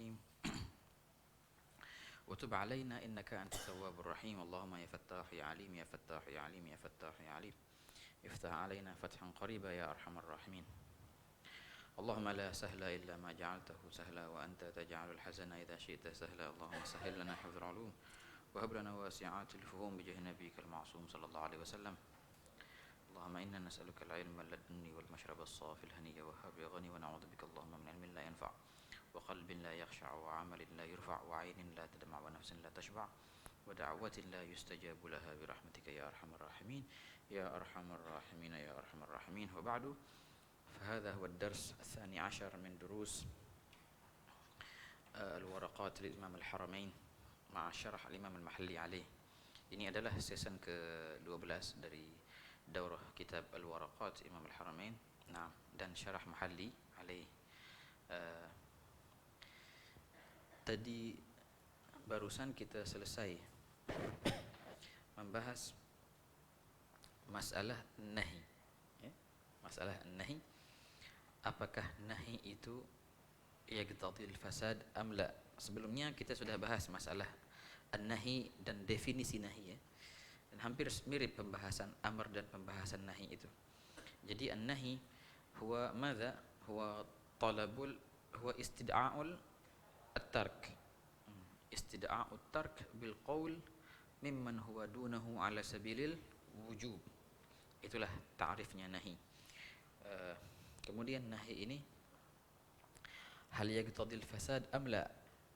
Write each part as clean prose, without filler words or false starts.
الرحيم وتب علينا إنك أنت التواب الرحيم اللهم يا فتاح يا عليم يا فتاح يا عليم يا فتاح يا عليم افتح علينا فتحا قريبا يا أرحم الراحمين اللهم لا سهل إلا ما جعلته سهلا وأنت تجعل الحزن إذا شئت سهلا اللهم سهل لنا حفظ العلوم وهب لنا واسعات الفهوم بجاه نبيك المعصوم صلى الله عليه وسلم اللهم إنا نسألك العلم اللدني والمشرب الصافي الهني وهب الغني ونعوذ بك اللهم من علم لا ينفع وقلب لا يخشع وعمل لا يرفع وعين لا تدمع ونفس لا تشبع ودعوة لا يستجاب لها برحمتك يا أرحم الراحمين يا أرحم الراحمين يا أرحم الراحمين وبعد فهذا هو الدرس الثاني عشر من دروس الورقات للإمام الحرمين مع شرح الإمام المحلي عليه. Ini adalah season ke-12 dari daurah kitab Al-Waraqat Imam Al-Haramain. Nah, dan syarah Mahalli alaih. Tadi barusan kita selesai membahas masalah nahi. Ya? Masalah nahi. Apakah nahi itu yaqtadil fasad am la? Sebelumnya kita sudah bahas masalah an-nahi dan definisi nahi ya. Dan hampir mirip pembahasan amr dan pembahasan nahi itu. Jadi an-nahi huwa madza? Huwa talabul huwa istid'a'ul at-tark. Istid'a'ut tark bil qaul mimman huwa dunahu ala sabilil wujub. Itulah ta'rifnya nahi. Kemudian nahi ini hal yaqtadil fasad am la?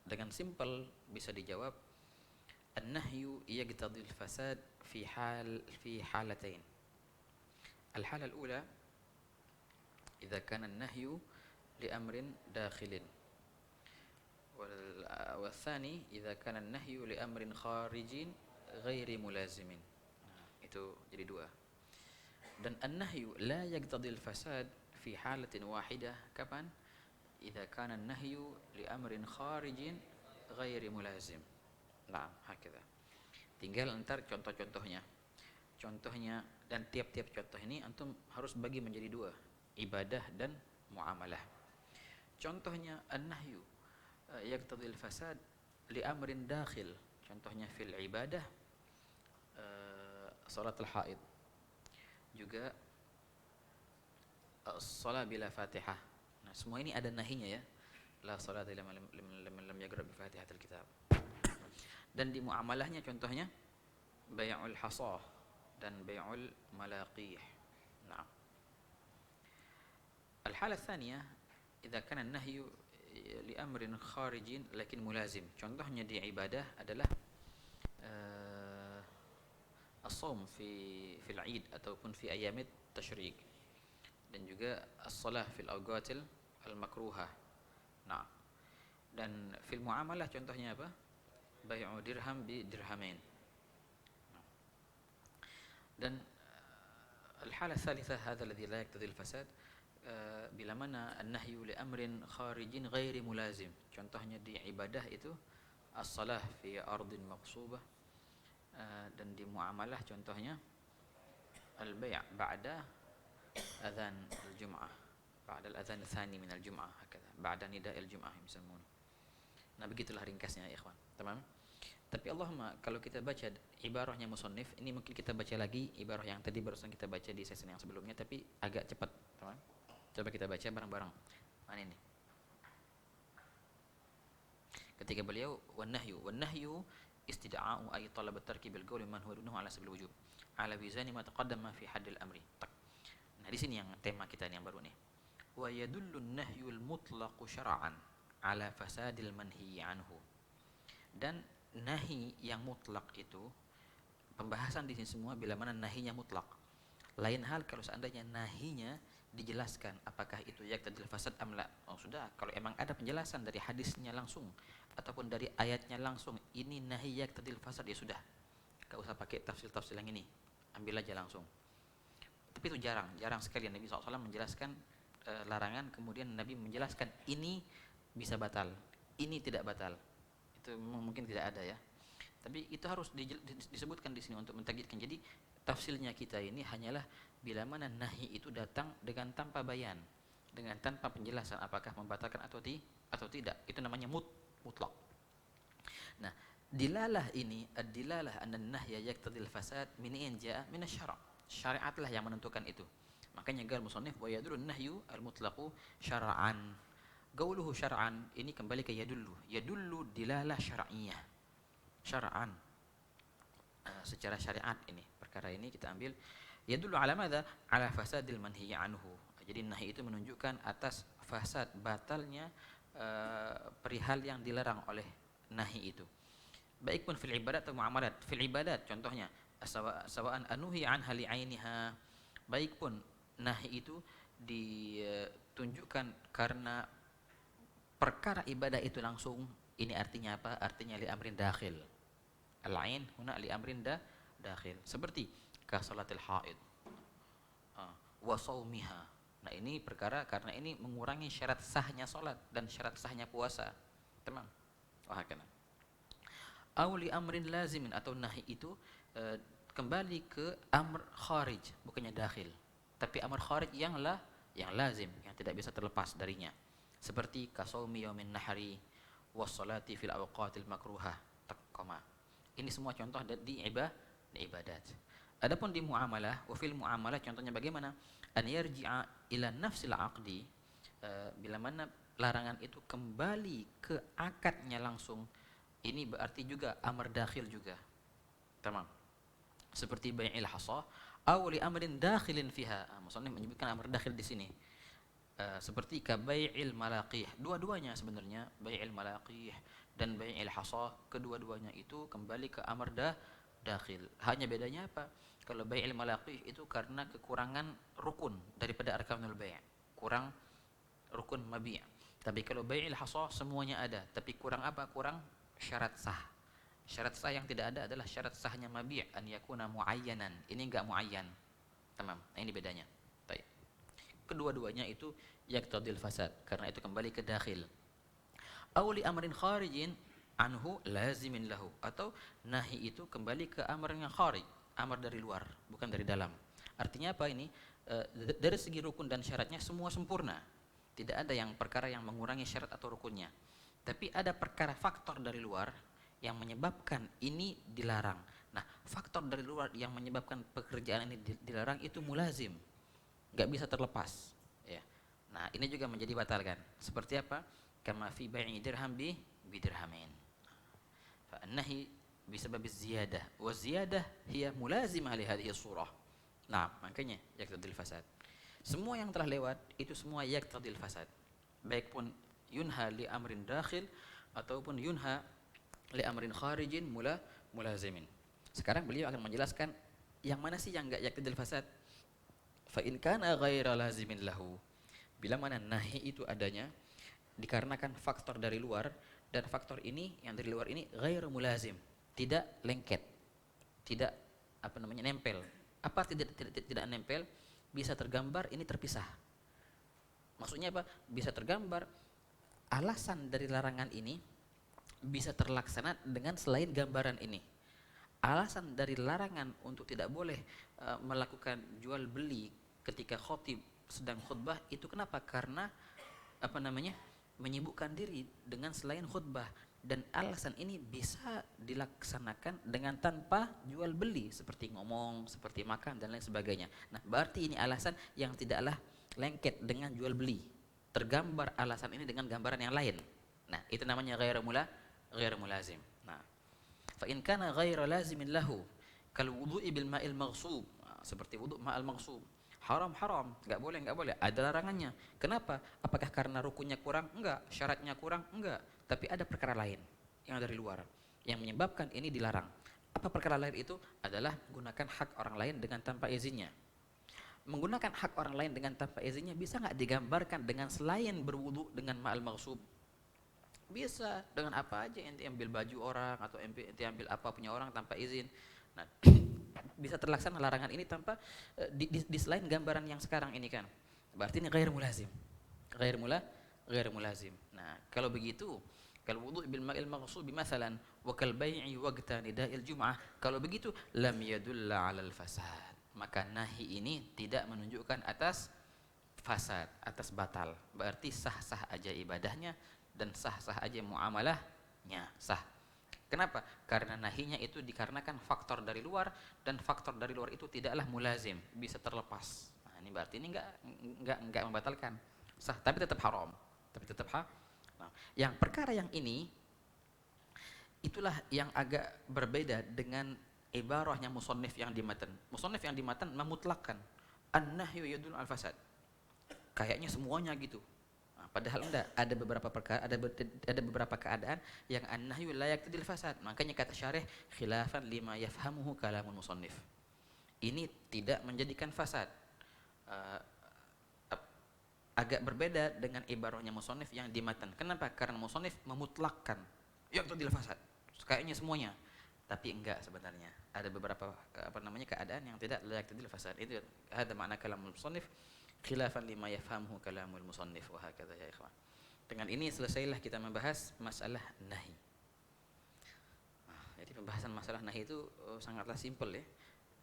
Dengan simpel bisa dijawab النهي يقتضي الفساد في حالتين. الحالة الأولى إذا كان النهي لأمر داخل والثاني إذا كان النهي لأمر خارج غير ملازم. Itu jadi dua. Dan النهي لا يقتضي الفساد في حالة واحدة. Kapan? إذا كان النهي لأمر خارج غير ملازم. Nah, hakeza. Tinggal entar contoh-contohnya. Contohnya dan tiap-tiap contoh ini antum harus bagi menjadi dua, ibadah dan muamalah. Contohnya an-nahyu yaqtadil fasad li amrin dakhil. Contohnya fil ibadah salatul haid. Juga shalah bila Fatihah. Nah, semua ini ada nahinya ya. La salata liman lam yaqra bi Fatihatil kitab. Dan di muamalahnya contohnya bai'ul hasah dan bai'ul malaqih. Nah. Al-halah tsaniyah idza kana an-nahyu li amrin kharijin lakin mulazim. Contohnya di ibadah adalah as-shaum fil 'id ataupun fi ayyamit tasyrik. Dan juga as-shalah fil awqatil al-makruhah. Nah. Dan fil muamalah contohnya apa? Bai'u dirham bi dirhamain. Dan al-halah tsalitsah hadza alladhi la yaqtadi al-fasad bila mana an-nahyu li amrin kharijin ghairi mulazim. Contohnya di ibadah itu as-shalah fi ardin maqsubah. Dan di muamalah contohnya al-bai' ba'da adzan al-jum'ah, ba'da al-adzan tsani min al-jum'ah hakadha, ba'da nida' al-jum'ah yusammun. Nah, begitulah ringkasnya ya ikhwan. Tamam. Tapi Allahumma kalau kita baca ibarahnya musannif, ini mungkin kita baca lagi ibarah yang tadi barusan kita baca di sesi yang sebelumnya tapi agak cepat, teman. Coba kita baca bareng-bareng. Mana ini? Ketika beliau wan nahyu istida'u ay talab at-tarki bil qawl man huwa dunahu ala sabil wujub ala wizani ma taqaddama fi hadd al-amri. Nah, di sini yang tema kita yang baru nih. Wa yadullu an-nahyu al-mutlaq syar'an ala fasadil manhi anhu. Dan nahi yang mutlak itu pembahasan di sini semua bila mana nahinya mutlak. Lain hal kalau seandainya nahinya dijelaskan apakah itu yaqtadil fasad am la. Oh sudah, kalau emang ada penjelasan dari hadisnya langsung ataupun dari ayatnya langsung ini nahi yaqtadil fasad ya sudah. Enggak usah pakai tafsir-tafsir yang ini. Ambil aja langsung. Tapi itu jarang sekali Nabi SAW menjelaskan larangan kemudian Nabi menjelaskan ini bisa batal, ini tidak batal. Itu mungkin tidak ada ya. Tapi itu harus disebutkan di sini untuk mentakidkan. Jadi tafsirnya kita ini hanyalah bila mana nahi itu datang dengan tanpa bayan, dengan tanpa penjelasan apakah membatalkan atau tidak. Itu namanya mutlak. Nah, dilalah ini, ad-dilalah anna an-nahya yaqtadil fasad min ain jaa min asy-syara'. Syariatlah yang menentukan itu. Makanya gal musannif wa yadullu an-nahyu al-mutlaqu syar'an. Qauluhu syar'an ini kembali ke yadullu. Yadullu dilalah syar'iyyah. Syar'an. Secara syariat ini. Perkara ini kita ambil yadullu ala madza? Ala fasadil manhiy anhu. Jadi nahi itu menunjukkan atas fasad batalnya perihal yang dilarang oleh nahi itu. Baik pun fil ibadat atau muamalat. Fil ibadat contohnya sawa'an anuhi an hali ainiha. Baik pun nahi itu ditunjukkan karena perkara ibadah itu langsung. Ini artinya apa? Artinya li amrin dakhil. Al-ain huna li amrin dakhil. Seperti ka salatil haid wa shaumiha. Nah, ini perkara karena ini mengurangi syarat sahnya salat dan syarat sahnya puasa. Tamam. Wah, kana. Aw li amrin lazimin, atau nahi itu kembali ke amr kharij, bukannya dakhil. Tapi amr kharij yang lazim, yang tidak bisa terlepas darinya. Seperti kasaumi yaumin nahri was salati fil awqatil makruhah. Koma. Ini semua contoh di ibadat. Adapun di muamalah, wa fil muamalah contohnya bagaimana? An yarji'a ila nafsil aqdi, bila mana larangan itu kembali ke akadnya langsung. Ini berarti juga amr dakhil juga. Tamam. Seperti bai'il hasa aw li amrin dakhilin fiha. Maksudnya menyebutkan amr dakhil di sini. Seperti ka bai'il malaqih. Dua-duanya sebenarnya bai'il malaqih dan bai'il hasa, kedua-duanya itu kembali ke amr dakhil. Hanya bedanya apa? Kalau bai'il malaqih itu karena kekurangan rukun daripada arkanul bai'. Kurang rukun mabi'. Tapi kalau bai'il hasa semuanya ada, tapi kurang apa? Kurang syarat sah. Syarat sah yang tidak ada adalah syarat sahnya mabi', an yakuna muayyanan. Ini enggak muayyan. Tamam. Nah, ini bedanya. Baik. Kedua-duanya itu yaqtadil fasad, karena itu kembali ke dakhil. Aw li amrin kharijin anhu lazimin lahu, atau nahi itu kembali ke amr yang kharij, amr dari luar, bukan dari dalam. Artinya apa ini? Dari segi rukun dan syaratnya semua sempurna. Tidak ada yang perkara yang mengurangi syarat atau rukunnya. Tapi ada perkara faktor dari luar yang menyebabkan ini dilarang. Nah, faktor dari luar yang menyebabkan pekerjaan ini dilarang itu mulazim, nggak bisa terlepas. Ya. Nah, ini juga menjadi batal kan? Seperti apa? Kama fi bai'i dirham bi dirhamin. Fa an-nahi bisabab az-ziyadah, wa ziyadah hiya mulazimah li hadhihi surah. Nah, makanya yaqtadil fasad. Semua yang telah lewat itu semua yaqtadil fasad. Baik pun yunha li amrin dakhil ataupun yunha li amrin kharijin mulazimin. Sekarang beliau akan menjelaskan yang mana sih yang enggak yaqtadil fasad. Fa in kana ghaira lazimin lahu. Bila mana nahi itu adanya dikarenakan faktor dari luar, dan faktor ini yang dari luar ini ghairu mulazim, tidak lengket, tidak nempel. Apa tidak nempel? Bisa tergambar, ini terpisah. Maksudnya apa? Bisa tergambar alasan dari larangan ini bisa terlaksana dengan selain gambaran ini. Alasan dari larangan untuk tidak boleh melakukan jual beli ketika khatib sedang khutbah itu kenapa? Karena menyibukkan diri dengan selain khutbah, dan alasan ini bisa dilaksanakan dengan tanpa jual beli, seperti ngomong, seperti makan dan lain sebagainya. Nah, berarti ini alasan yang tidaklah lengket dengan jual beli, tergambar alasan ini dengan gambaran yang lain. Nah, itu namanya ghairu mulazim. Nah, fa in kana ghairu lazimin lahu kal wudu'i bil ma'il maghsub, seperti wudu' ma'al maghsub, haram, enggak boleh, ada larangannya. Kenapa? Apakah karena rukunnya kurang? Enggak. Syaratnya kurang? Enggak. Tapi ada perkara lain yang dari luar yang menyebabkan ini dilarang. Apa perkara lain itu? Adalah menggunakan hak orang lain dengan tanpa izinnya. Menggunakan hak orang lain dengan tanpa izinnya bisa enggak digambarkan dengan selain berwudu dengan ma'al maghsub? Bisa, dengan apa aja, ente ambil baju orang atau ente ambil apa punya orang tanpa izin. Nah, bisa terlaksana larangan ini tanpa di selain gambaran yang sekarang ini kan. Berarti ini ghair mulazim. Ghair mulazim. Nah, kalau begitu, kal wudu' bil ma'il maghsub masalan wa kal bai'i waqta nida'il jum'ah, kalau begitu lam yadulla 'alal fasad. Maka nahi ini tidak menunjukkan atas fasad, atas batal. Berarti sah-sah aja ibadahnya dan sah-sah aja muamalah Ya, sah. Kenapa? Karena nahinya itu dikarenakan faktor dari luar, dan faktor dari luar itu tidaklah mulazim, bisa terlepas. Nah, ini berarti ini enggak membatalkan. Sah, tapi tetap haram. Tapi tetap Nah, yang perkara yang ini itulah yang agak berbeda dengan ibarahnya musannif yang di matan. Musannif yang di matan memutlakkan an-nahyu yadullu al-fasad. Kayaknya semuanya gitu. Nah, padahal enggak, ada beberapa perkara, ada beberapa keadaan yang an-nahyu la yaqtadil fasad. Makanya kata syarih khilafan lima yafhamuhu kalamul musannif. Ini tidak menjadikan fasad. Uh, agak berbeda dengan ibarahnya musannif yang di matan. Kenapa? Karena musannif memutlakkan yaqtadil fasad. Kayaknya semuanya, tapi enggak sebenarnya. Ada beberapa keadaan yang tidak la yaqtadil fasad. Itu ada makna kalamul musannif khilafan lima yafhamuhu kalamul musannif wa hakadha ya ikhwan. Dengan ini selesailah kita membahas masalah nahi. Nah, jadi pembahasan masalah nahi itu sangatlah simpel ya.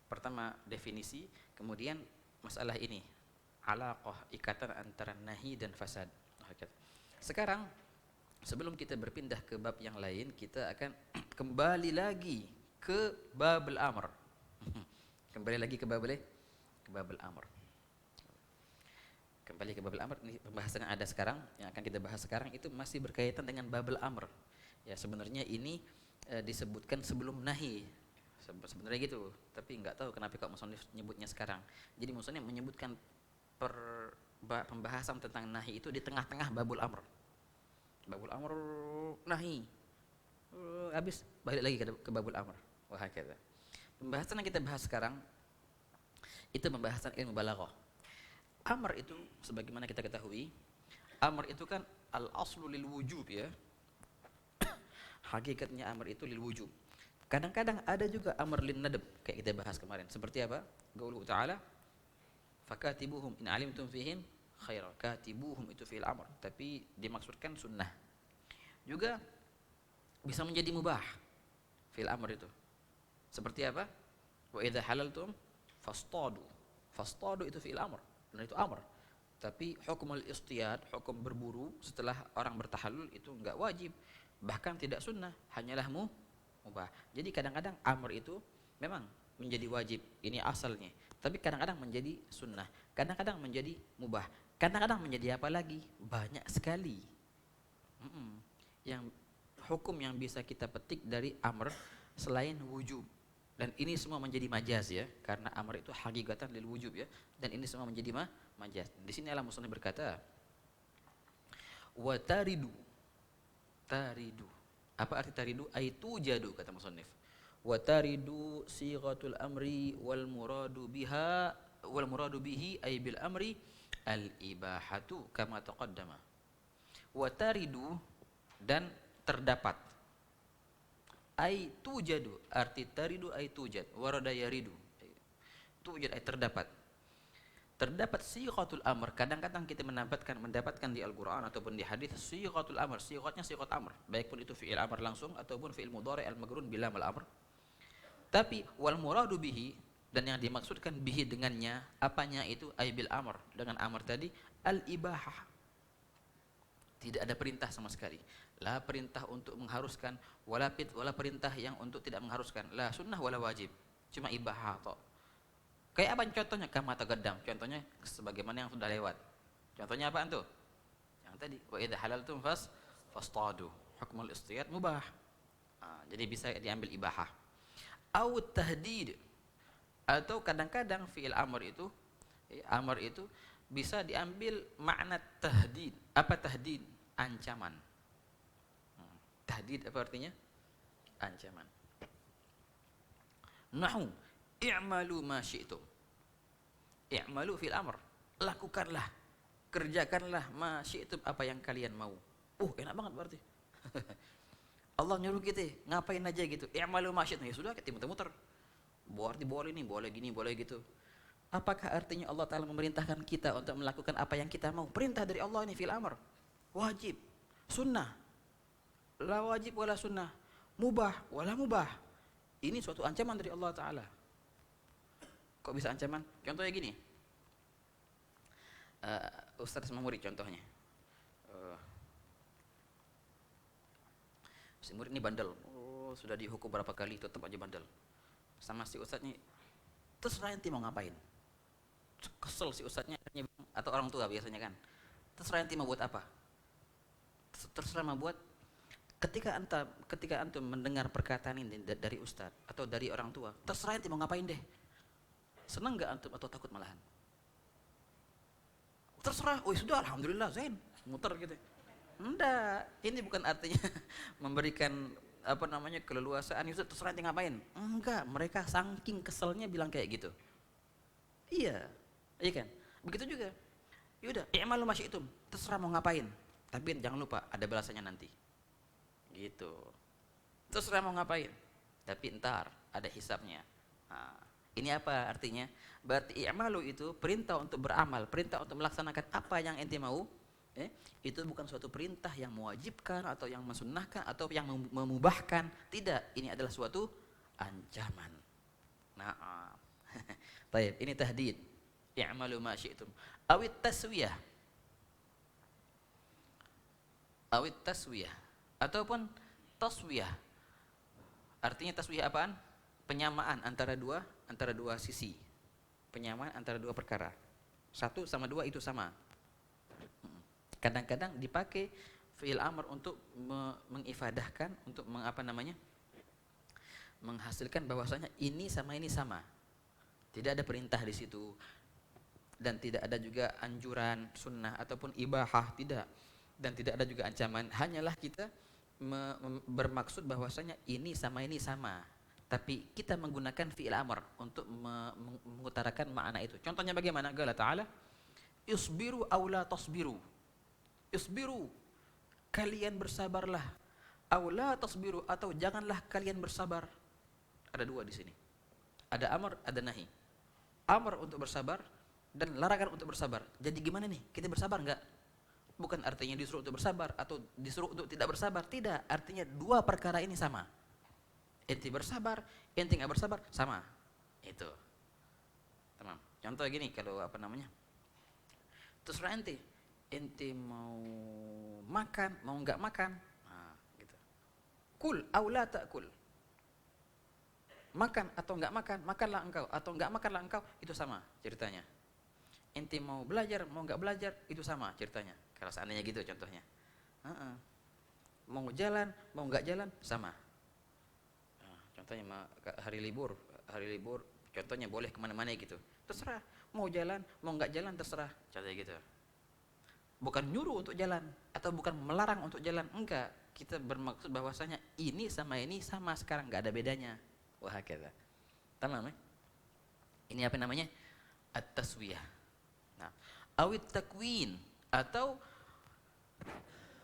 Pertama definisi, kemudian masalah ini, alaqah, ikatan antara nahi dan fasad. Sekarang sebelum kita berpindah ke bab yang lain, kita akan kembali lagi ke babul amr. Kembali lagi ke babul amr. Kembali ke babul amr. Ini pembahasan yang ada sekarang, yang akan kita bahas sekarang itu masih berkaitan dengan babul amr. Ya, sebenarnya ini disebutkan sebelum nahi. Sebenarnya gitu, tapi nggak tahu kenapa kok musannif nyebutnya sekarang. Jadi musannif menyebutkan pembahasan tentang nahi itu di tengah-tengah babul amr. Babul amr nahi. Habis balik lagi ke babul amr. Wah, hakadha. Pembahasan yang kita bahas sekarang itu pembahasan ilmu balaghah. Amr itu sebagaimana kita ketahui, amr itu kan al-aslu lil wujub ya. Hakikatnya amr itu lil wujub. Kadang-kadang ada juga amr lin nadab kayak kita bahas kemarin. Seperti apa? Qauluhu ta'ala, fakatibuhum in alimtum fihim khaira. Katibuhum itu fi'il amr, tapi dimaksudkan sunnah. Juga bisa menjadi mubah fi'il amr itu. Seperti apa? Wa idza halaltum fastadu. Fastadu itu fi'il amr, dan itu amr. Tapi hukum al-istiyad, hukum berburu setelah orang bertahallul itu enggak wajib, bahkan tidak sunnah, hanyalah mubah. Jadi kadang-kadang amr itu memang menjadi wajib, ini asalnya. Tapi kadang-kadang menjadi sunnah, kadang-kadang menjadi mubah, kadang-kadang menjadi apa lagi? Banyak sekali. Yang hukum yang bisa kita petik dari amr selain wujub. Dan ini semua menjadi majaz ya, karena amr itu hakikatan lil wujub ya. Dan ini semua menjadi majaz. Di sini Allah musannif berkata, wa taridu. Taridu. Apa arti taridu? Aitu jadu kata musannif. Wa taridu sighatul amri wal muradu bihi ay bil amri al ibahatu kama taqaddama. Wa taridu, dan terdapat. Ai tujadu, arti taridu ai tujad, warada yaridu. Tujad ai terdapat. Terdapat sighatul amr. Kadang-kadang kita mendapatkan di Al-Qur'an ataupun di hadis sighatul amr, sighatnya sighat amr, baik pun itu fi'il amr langsung ataupun fi'il mudhari' al-magrun bila mal amr. Tapi wal muradu bihi, dan yang dimaksudkan bihi dengannya, apanya itu? Ai bil amr, dengan amr tadi, al ibahah. Tidak ada perintah sama sekali. La perintah untuk mengharuskan, wala perintah yang untuk tidak mengharuskan. La sunnah wala wajib. Cuma ibahah toh. Kayak apa contohnya? Kama taqaddam. Contohnya sebagaimana yang sudah lewat. Contohnya apaan tuh? Yang tadi, wa idza halaltum fastadu. Hukmul istiyad mubah. Jadi bisa diambil ibahah. Au tahdid. Atau kadang-kadang fi'il amr itu bisa diambil makna tahdid. Apa tahdid? Ancaman. Tahdid apa artinya? Ancaman. Nahu i'malu ma syi'tum. I'malu fil amr. Lakukanlah, kerjakanlah ma syi'tum, apa yang kalian mau. Enak banget berarti. Allah nyuruh kita ngapain aja gitu. I'malu ma syi'tum. Ya sudah, kita muter-muter. Berarti boleh nih, boleh gini, boleh gitu. Apakah artinya Allah Ta'ala memerintahkan kita untuk melakukan apa yang kita mau? Perintah dari Allah ini fil amr. Wajib, sunnah. La wajib wala sunnah. Mubah wala mubah. Ini suatu ancaman dari Allah Ta'ala. Kok bisa ancaman? Contohnya gini. Ustaz sama murid contohnya. Si murid ini bandel, oh sudah dihukum berapa kali tetap aja bandel. Sama si ustadznya, terserah ente mau ngapain. Kesel si ustadznya akhirnya bilang, atau orang tua biasanya kan, terserah ente mau buat apa. Terserah mau buat. Ketika antum mendengar perkataan ini dari ustadz atau dari orang tua, terserah ente mau ngapain deh. Senang nggak antum atau takut malahan? Terserah, oh sudah alhamdulillah zain, muter gitu. Enggak, ini bukan artinya memberikan apa namanya keleluasaan. Ustaz terserah ente ngapain. Enggak, mereka saking keselnya bilang kayak gitu. Iya, iya kan? Begitu juga. Yaudah, i'malu ma syi'tum, terserah mau ngapain. Tapi jangan lupa ada balasannya nanti. Gitu. Terserah mau ngapain. Tapi ntar ada hisabnya. Nah, ini apa artinya? Berarti i'malu itu perintah untuk beramal, perintah untuk melaksanakan apa yang ente mau. Itu bukan suatu perintah yang mewajibkan atau yang mensunnahkan atau yang memubahkan. Tidak, ini adalah suatu ancaman. Nah, baik, ini tahdid. I'malu ma syi'tum. Awit taswiyah. Awit taswiyah ataupun taswiyah. Artinya taswiyah apaan? Penyamaan antara dua sisi. Penyamaan antara dua perkara. 1 sama 2 itu sama. Kadang-kadang dipakai fi'il amr untuk mengifadahkan, untuk menghasilkan bahwasanya ini sama. Tidak ada perintah di situ dan tidak ada juga anjuran sunnah ataupun ibahah, tidak. Dan tidak ada juga ancaman, hanyalah kita bermaksud bahwasanya ini sama. Tapi kita menggunakan fi'il amr untuk mengutarakan makna itu. Contohnya bagaimana? Qala ta'ala, isbiru aw la tasbiru. Isbiru, kalian bersabarlah. Aw la tasbiru, atau janganlah kalian bersabar. Ada 2 di sini. Ada amr, ada nahi. Amr untuk bersabar dan larangan untuk bersabar. Jadi gimana nih? Kita bersabar enggak? Bukan artinya disuruh untuk bersabar atau disuruh untuk tidak bersabar. Tidak, artinya 2 perkara ini sama. Ente bersabar, ente enggak bersabar, sama. Itu. Tamam. Contoh gini, kalau terserah ente mau makan, mau enggak makan. Nah, gitu. Kul aw la ta'kul. Makan atau enggak makan, makanlah engkau atau enggak makanlah engkau, itu sama ceritanya. Ente mau belajar, mau enggak belajar, itu sama ceritanya. Kalau seandainya gitu contohnya. Mau jalan, mau enggak jalan, sama. Nah, contohnya hari libur, contohnya boleh kemana-mana gitu. Terserah, mau jalan, mau enggak jalan, terserah. Contohnya gitu. Bukan nyuruh untuk jalan atau bukan melarang untuk jalan, enggak. Kita bermaksud bahwasanya ini sama sekarang, enggak ada bedanya. Wah, kata. Tamam ya? Ini apa namanya? At-taswiyah. Nah, awit takwin atau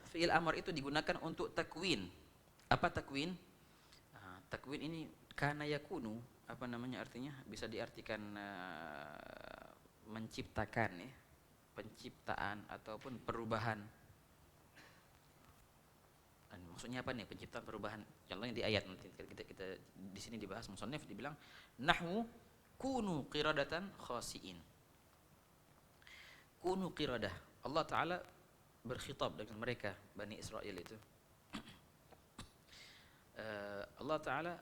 fi'il amr itu digunakan untuk takwin. Apa takwin? Takwin ini kana yakunu, artinya? Bisa diartikan menciptakan ya. Penciptaan ataupun perubahan. Dan maksudnya apa nih penciptaan perubahan? Contohnya di ayat nanti kita di sini dibahas. Musannif dibilang nahwu kunu qiradatan khasiin. Kunu qiradah. Allah Ta'ala berkhitab dengan mereka Bani Israel itu. Allah Ta'ala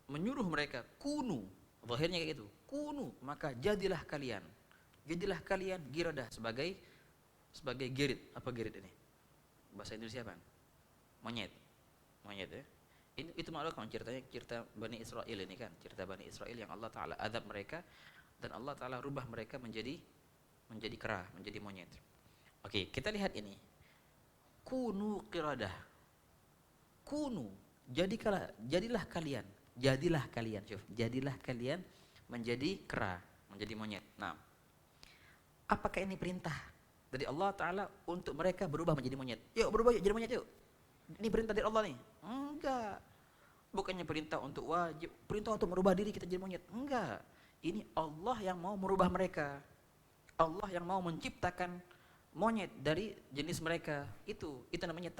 menyuruh mereka kunu, zahirnya kayak gitu. Kunu, maka jadilah kalian giradah sebagai girid. Apa girid ini? Bahasa Indonesia apa? Monyet ya. Itu maklum kan cerita Bani Israel ini kan, cerita Bani Israel yang Allah Ta'ala azab mereka dan Allah Ta'ala rubah mereka menjadi kera, menjadi monyet. Oke, kita lihat ini. Kunu qiradah. Kunu, jadilah kalian, jadilah kalian menjadi kera, menjadi monyet. Nah, apakah ini perintah dari Allah Ta'ala untuk mereka berubah menjadi monyet? Yuk berubah yuk jadi monyet yuk. Ini perintah dari Allah nih? Enggak. Bukannya perintah untuk wajib, perintah untuk merubah diri kita jadi monyet. Enggak. Ini Allah yang mau merubah mereka. Allah yang mau menciptakan monyet dari jenis mereka. Itu namanya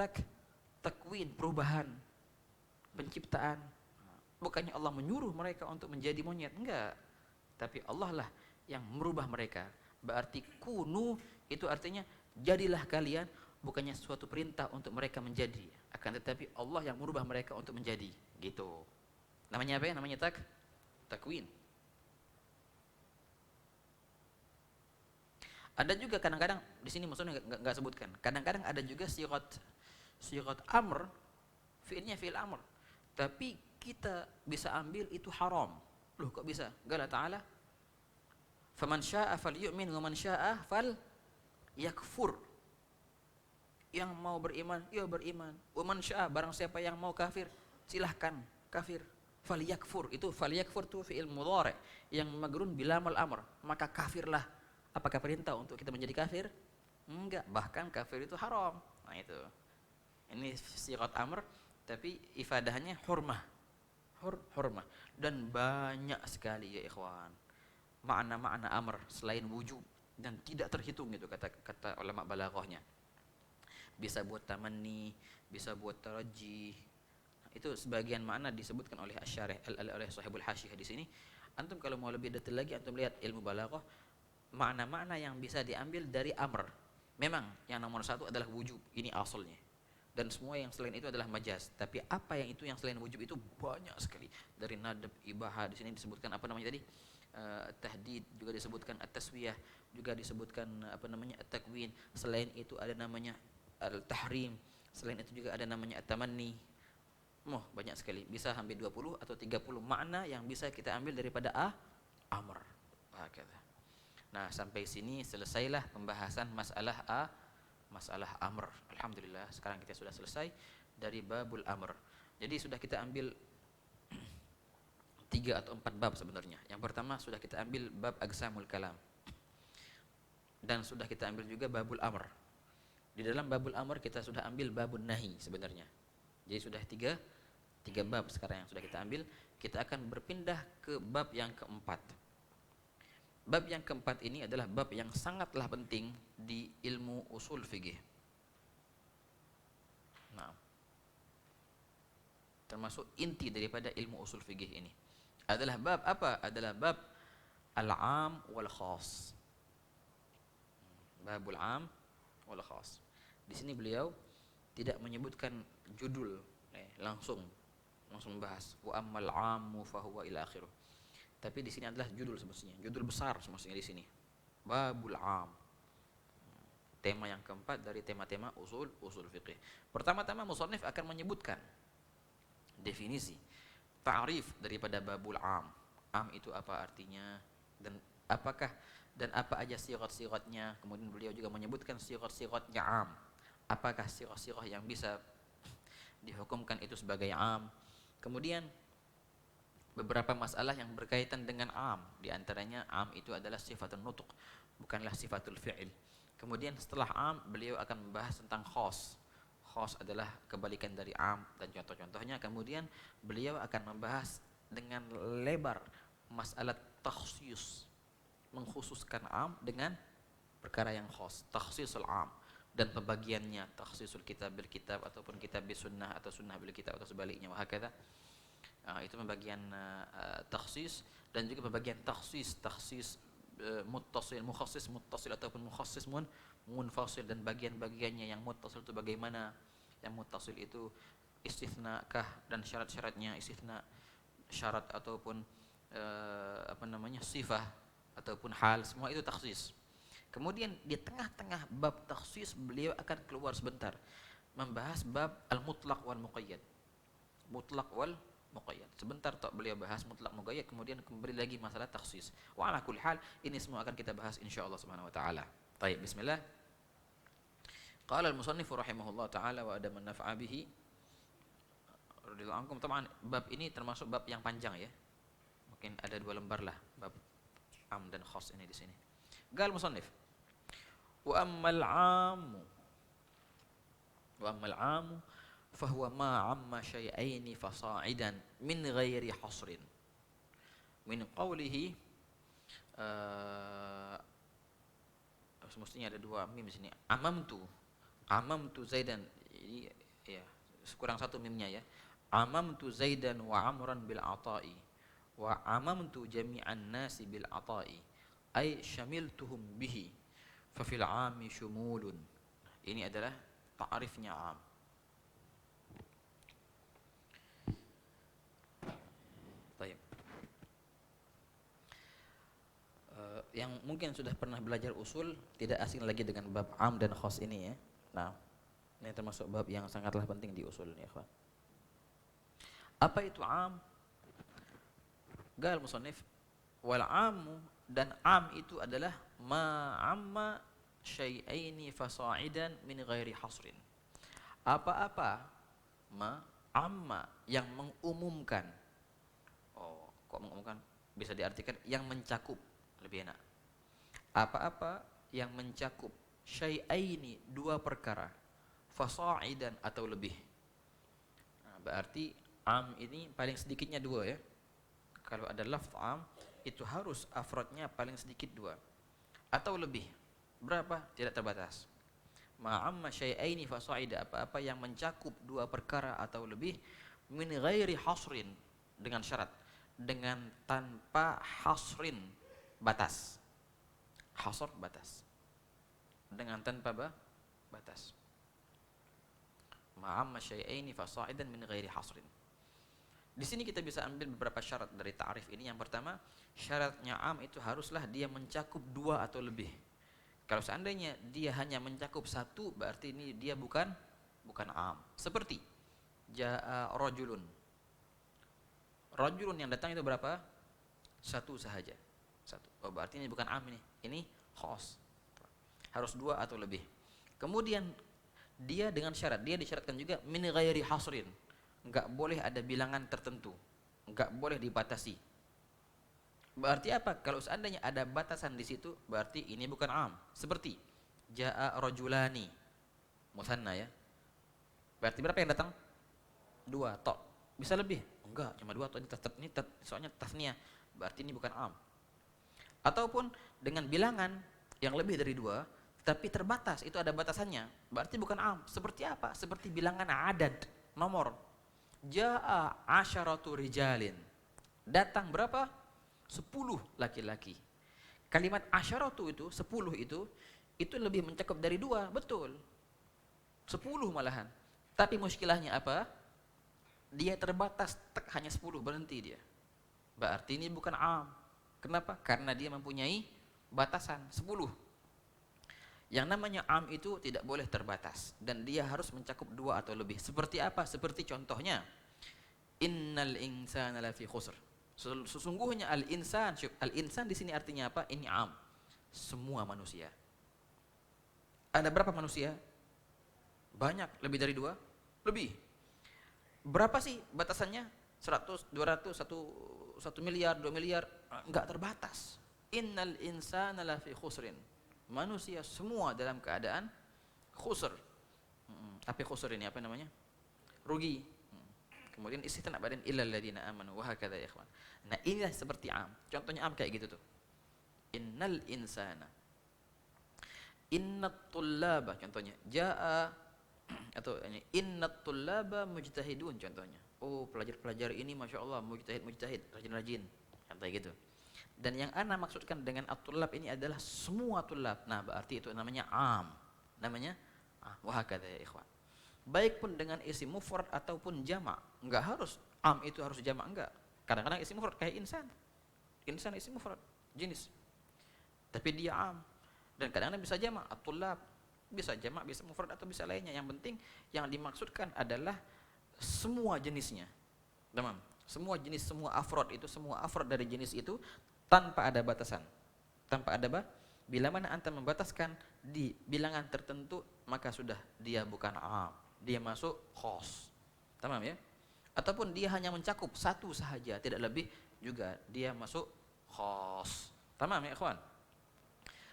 takwin, perubahan, penciptaan. Bukannya Allah menyuruh mereka untuk menjadi monyet, enggak. Tapi Allah lah yang merubah mereka. Berarti kunu itu artinya jadilah kalian, bukannya suatu perintah untuk mereka menjadi, akan tetapi Allah yang merubah mereka untuk menjadi, gitu. Namanya apa ya? Namanya takwin. Ada juga kadang-kadang di sini maksudnya nggak sebutkan. Kadang-kadang ada juga sigat amr, fiilnya fiil amr. Tapi kita bisa ambil itu haram. Loh kok bisa? Qala ta'ala, "Faman syaa'a falyu'min wa man syaa'a falyakfur." Yang mau beriman, ya beriman. Wa man syaa'a, barang siapa yang mau kafir, silahkan kafir. Falyakfur, itu falyakfur itu fiil mudhari' yang magrun bilamal amr, maka kafirlah. Apakah perintah untuk kita menjadi kafir? Enggak, bahkan kafir itu haram. Nah itu. Ini sigat amr, tapi ifadahnya hurmah. Hurmah. Dan banyak sekali ya ikhwan, makna-makna amr selain wujub dan tidak terhitung itu kata ulama balaghahnya. Bisa buat tamanni, bisa buat taraji. Itu sebagian makna disebutkan oleh Asy-Syarih oleh Sahibul Hasyiyah di sini. Antum kalau mau lebih detail lagi, antum lihat ilmu balaghah, makna-makna yang bisa diambil dari amr. Memang yang nomor satu adalah wujub, ini asalnya. Dan semua yang selain itu adalah majaz. Tapi apa yang itu yang selain wujub itu banyak sekali. Dari nadab, ibaha, di sini disebutkan apa namanya tadi? Tahdid, juga disebutkan at-taswiyah, juga disebutkan apa namanya at-takwin. Selain itu ada namanya al-tahrim. Selain itu juga ada namanya at-tamanni. Banyak sekali. Bisa hampir 20 atau 30 makna yang bisa kita ambil daripada amr. Hakadha. Nah, sampai sini selesailah pembahasan masalah amr. Alhamdulillah, sekarang kita sudah selesai dari babul amr. Jadi sudah kita ambil 3 atau 4 bab sebenarnya. Yang pertama sudah kita ambil bab aqsamul kalam. Dan sudah kita ambil juga babul amr. Di dalam babul amr kita sudah ambil babun nahi sebenarnya. Jadi sudah 3 bab sekarang yang sudah kita ambil. Kita akan berpindah ke bab yang keempat. Bab yang keempat ini adalah bab yang sangatlah penting di ilmu usul fikih. Nah, termasuk inti daripada ilmu usul fikih ini adalah bab apa? Adalah bab al-am wal khas. Babul am wal khas. Di sini beliau tidak menyebutkan judul, langsung membahas wa ammal ammu fa huwa ila akhirih. Tapi di sini adalah judul semestinya, judul besar semestinya di sini. Babul am. Tema yang keempat dari tema-tema usul fikih. Pertama-tama musannif akan menyebutkan definisi, ta'rif daripada babul am. Am itu apa artinya dan apa aja sigat-sigatnya. Kemudian beliau juga menyebutkan sigat-sigatnya am. Apakah sigat-sigat yang bisa dihukumkan itu sebagai am. Kemudian beberapa masalah yang berkaitan dengan am, di antaranya am itu adalah sifatul nutuq, bukanlah sifatul fi'il. Kemudian setelah am beliau akan membahas tentang khas. Khas adalah kebalikan dari am dan contoh-contohnya. Kemudian beliau akan membahas dengan lebar masalah takhsis, mengkhususkan am dengan perkara yang khas, takhsisul am, dan pembagiannya, takhsisul kitab bil kitab ataupun kitab bis sunnah atau sunnah bil kitab atau sebaliknya, wahakadha. Itu pembagian takhsis, dan juga pembagian takhsis muttasil, mukhassis muttasil ataupun mukhassis munfasil, dan bagian-bagiannya. Yang muttasil itu bagaimana, yang muttasil itu istitsna kah, dan syarat-syaratnya istitsna, syarat ataupun sifah ataupun hal, semua itu takhsis. Kemudian di tengah-tengah bab takhsis beliau akan keluar sebentar membahas bab al-mutlaq wal muqayyad. Mutlaq wal muqayyad. Sebentar tok beliau bahas mutlaq muqayyad, kemudian kembali lagi masalah takhsis. Wa ala kulli hal ini semua akan kita bahas insyaallah subhanahu wa taala. Baik, bismillah. Qala al-musannif rahimahullah taala wa adaman nafa'a bihi. Radhiyallahu ankum. Taman bab ini termasuk bab yang panjang ya. Mungkin ada 2 lembar lah bab am dan khas ini di sini. Qala al-musannif wa ammal 'am fahuwa ma amma syai'aini fasa'idan min ghairi hasrin. Min qawlihi semestinya ada 2 mim di sini. Amamtu Zaidan. Ini ya, kurang 1 mimnya ya. Amamtu Zaidan wa Amran bil ata'i wa amamtu jami'an nasi bil ata'i ay syamiltuhum bihi fa fil 'ami shumulun. Ini adalah ta'rifnya am. yang mungkin sudah pernah belajar usul tidak asing lagi dengan bab am dan khos ini ya. Nah, ini termasuk bab yang sangatlah penting di usul ini, ikhwan. Apa itu am? Gal musannif wal amu, dan am itu adalah ma'amma syai'aini fasa'idan min ghairi hasrin. Apa-apa ma'amma yang mengumumkan. Oh, kok mengumumkan? Bisa diartikan yang mencakup, lebih enak. Apa-apa yang mencakup syai'aini, dua perkara, fasa'idan atau lebih. Nah, berarti am ini paling sedikitnya dua ya. Kalau ada lafz am itu harus afrodnya paling sedikit dua atau lebih. Berapa? Tidak terbatas. Ma'amma syai'aini fasa'ida, apa-apa yang mencakup dua perkara atau lebih, min ghairi hasrin, dengan syarat, dengan tanpa hasrin, batas. Hasr batas. Dengan tanpa batas. Ma'amma syai'aini fasa'idan min ghairi hasrin. Di sini kita bisa ambil beberapa syarat dari ta'rif ini. Yang pertama, syaratnya am itu haruslah dia mencakup dua atau lebih. Kalau seandainya dia hanya mencakup satu, berarti ini dia bukan am. Seperti ja'a rajulun. Rajulun yang datang itu berapa? Satu sahaja. Satu. Oh, berarti ini bukan am ini. Ini khos. Harus dua atau lebih. Kemudian dia dengan syarat, dia disyaratkan juga min ghairi hasrin. Enggak boleh ada bilangan tertentu, enggak boleh dibatasi. Berarti apa? Kalau seandainya ada batasan di situ, berarti ini bukan am. Seperti jaa rajulani, musanna ya. Berarti berapa yang datang? Dua, tok. Bisa lebih? Enggak, cuma dua, tok. Ini soalnya tasniah. Berarti ini bukan am. Ataupun dengan bilangan yang lebih dari dua, tapi terbatas, itu ada batasannya. Berarti bukan am. Seperti apa? Seperti bilangan adad, nomor. Ja'a asyaratu rijalin. Datang berapa? 10 laki-laki. Kalimat asyaratu itu, 10 itu lebih mencakup dari dua, betul. 10 malahan. Tapi muskilahnya apa? Dia terbatas, hanya 10, berhenti dia. Berarti ini bukan am. Kenapa? Karena dia mempunyai batasan 10. Yang namanya am itu tidak boleh terbatas dan dia harus mencakup dua atau lebih. Seperti apa? Seperti contohnya, innal insana lafi khusr. Sesungguhnya al-insan di sini artinya apa? Ini am. Semua manusia. Ada berapa manusia? Banyak, lebih dari dua? Lebih. Berapa sih batasannya? 100, 200, 1 miliar, 2 miliar? Enggak terbatas. Innal insana lafi khusrin. Manusia semua dalam keadaan khusr. Apa khusr ini? Apa namanya? Rugi. Kemudian istithna badan illal ladzina amanu wa hakadha ya ikhwan. Nah, inilah seperti am. Contohnya am kayak gitu tuh. Innal insana. Innat tullaba contohnya. Jaa atau ini innat tullaba mujtahidun contohnya. Oh, pelajar-pelajar ini Masya Allah mujtahid, rajin-rajin. Contohnya gitu. Dan yang ana maksudkan dengan at-tullab ini adalah semua tullab. Nah, berarti itu namanya am. Namanya wa hakadha ya ikhwan. Baik pun dengan isim mufrad ataupun jamak. Enggak harus am itu harus jamak, enggak. Kadang-kadang isim mufrad kayak insan. Insan isim mufrad, jenis. Tapi dia am. Dan kadang-kadang bisa jamak, at-tullab. Bisa jamak, bisa mufrad atau bisa lainnya. Yang penting yang dimaksudkan adalah semua jenisnya. Tamam. Semua jenis, semua afrod itu, semua afrod dari jenis itu tanpa ada batasan. Tanpa ada bila mana anta membataskan di bilangan tertentu, maka sudah dia bukan am. Dia masuk khos. Tamam ya? Ataupun dia hanya mencakup satu sahaja, tidak lebih, juga dia masuk khos. Tamam ya ikhwan?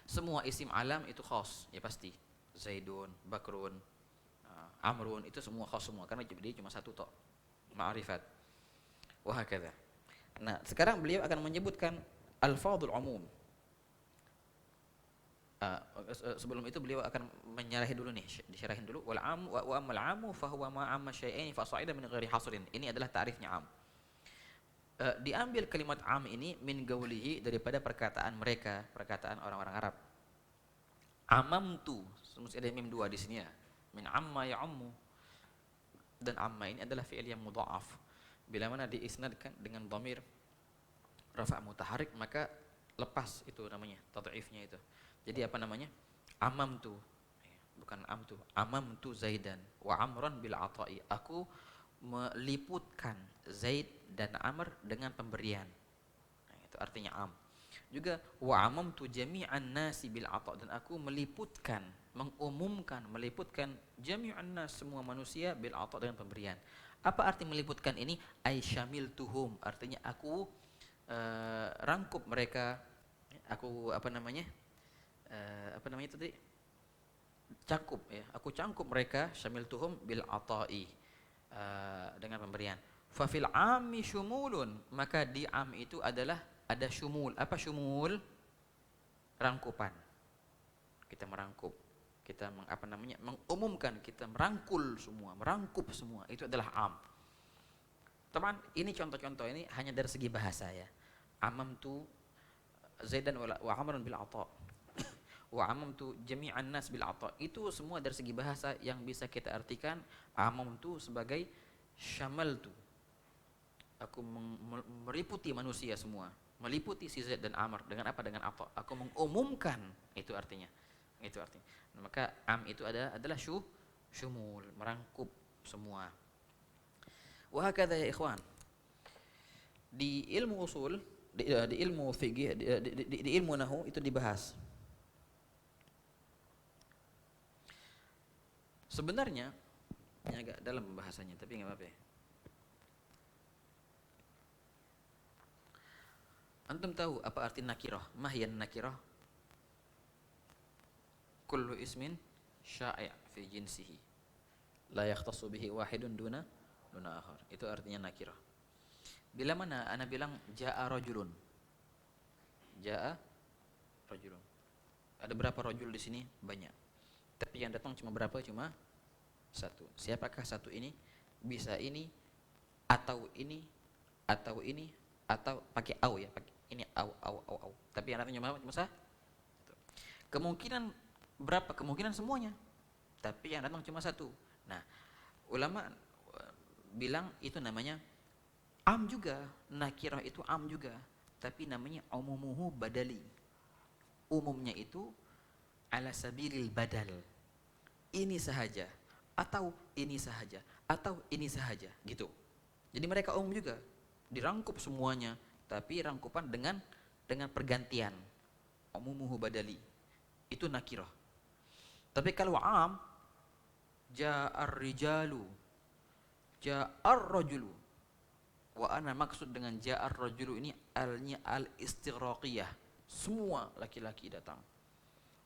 Semua isim alam itu khos, ya pasti. Zaidun, Bakrun, Amrun, itu semua khos semua. Karena dia cuma satu tok. Ma'rifat. Wahakadha. Nah, sekarang beliau akan menyebutkan al-fadhul umum. Sebelum itu beliau akan menyarahi dulu nih, disyarahin dulu. Wal amu wa amal amu fa huwa ma amma syai'ain fa sa'ida min ghairi hasrin. Ini adalah ta'rifnya am. Diambil kalimat am ini min gaulihi, daripada perkataan mereka, perkataan orang-orang Arab. Amamtu, mesti ada mim dua di sini ya. Min amma ya'ammu. Dan amma ini adalah fi'il yang mudha'af. Bila mana diisnadkan dengan dhamir rafa' mutaharrik, maka lepas itu namanya tad'ifnya itu. Jadi apa namanya? Amamtu, bukan amtu, amamtu Zaidan wa Amran bil ata'i. Aku meliputkan Zaid dan Amr dengan pemberian. Nah, itu artinya am. Juga wa amamtu jami'an nasi bil ata', dan aku meliputkan, mengumumkan, meliputkan jami'an nas, semua manusia, bil ata' dengan pemberian. Apa arti meliputkan ini? Ai syamiltuhum, artinya aku rangkup mereka, aku apa namanya? Apa namanya itu tadi? Cangkup ya, aku cangkup mereka, syamiltuhum bil ata'i, dengan pemberian. Fa fil ammi syumulun, maka di am itu adalah ada syumul. Apa syumul? Rangkupan. Kita merangkup, kita apa namanya? Mengumumkan, kita merangkul semua, merangkup semua. Itu adalah am. Teman, ini contoh-contoh ini hanya dari segi bahasa ya. Amamtu Zaidan wa Amran bil ata', wa amamtu jami'an nas bil ata'. Itu semua dari segi bahasa yang bisa kita artikan amamtu sebagai syamaltu. Aku meliputi manusia semua, meliputi si Zaid dan Amr dengan apa? Dengan ata'. Aku mengumumkan, itu artinya. Itu artinya. Nah, maka am itu adalah syumul, merangkup semua. Wa hakadha ya ikhwan. Di ilmu usul, di ilmu fikih, di ilmu nahwu itu dibahas. Sebenarnya ini agak dalam pembahasannya, tapi nggak apa-apa ya. Antum tahu apa arti nakirah? Mahyan nakirah? Kullu ismin sya'i' fi jinsihi, la yakhtassu bihi wahidun duna akhar. Itu artinya nakirah. Bila mana ana bilang jaa rajulun. Jaa rajulun. Ada berapa rajul di sini? Banyak. Tapi yang datang cuma berapa? Cuma satu. Siapakah satu ini? Bisa ini atau ini atau ini, atau pakai au ya, pakai ini au. Tapi yang datang cuma satu. Kemungkinan berapa? Kemungkinan semuanya. Tapi yang datang cuma satu. Nah, ulama bilang itu namanya am juga. Nakirah itu am juga, tapi namanya umumuhu badali. Umumnya itu ala sabilil badal. Ini sahaja, atau ini sahaja, atau ini sahaja, gitu. Jadi mereka umum juga, dirangkup semuanya, tapi rangkupan dengan pergantian. Umumuhu badali. Itu nakirah. Tapi kalau am, ja'ar rijalu, ja'ar rajulu. Wa ana maksud dengan ja'ar rajulu ini alnya al-istighraqiyah. Semua laki-laki datang.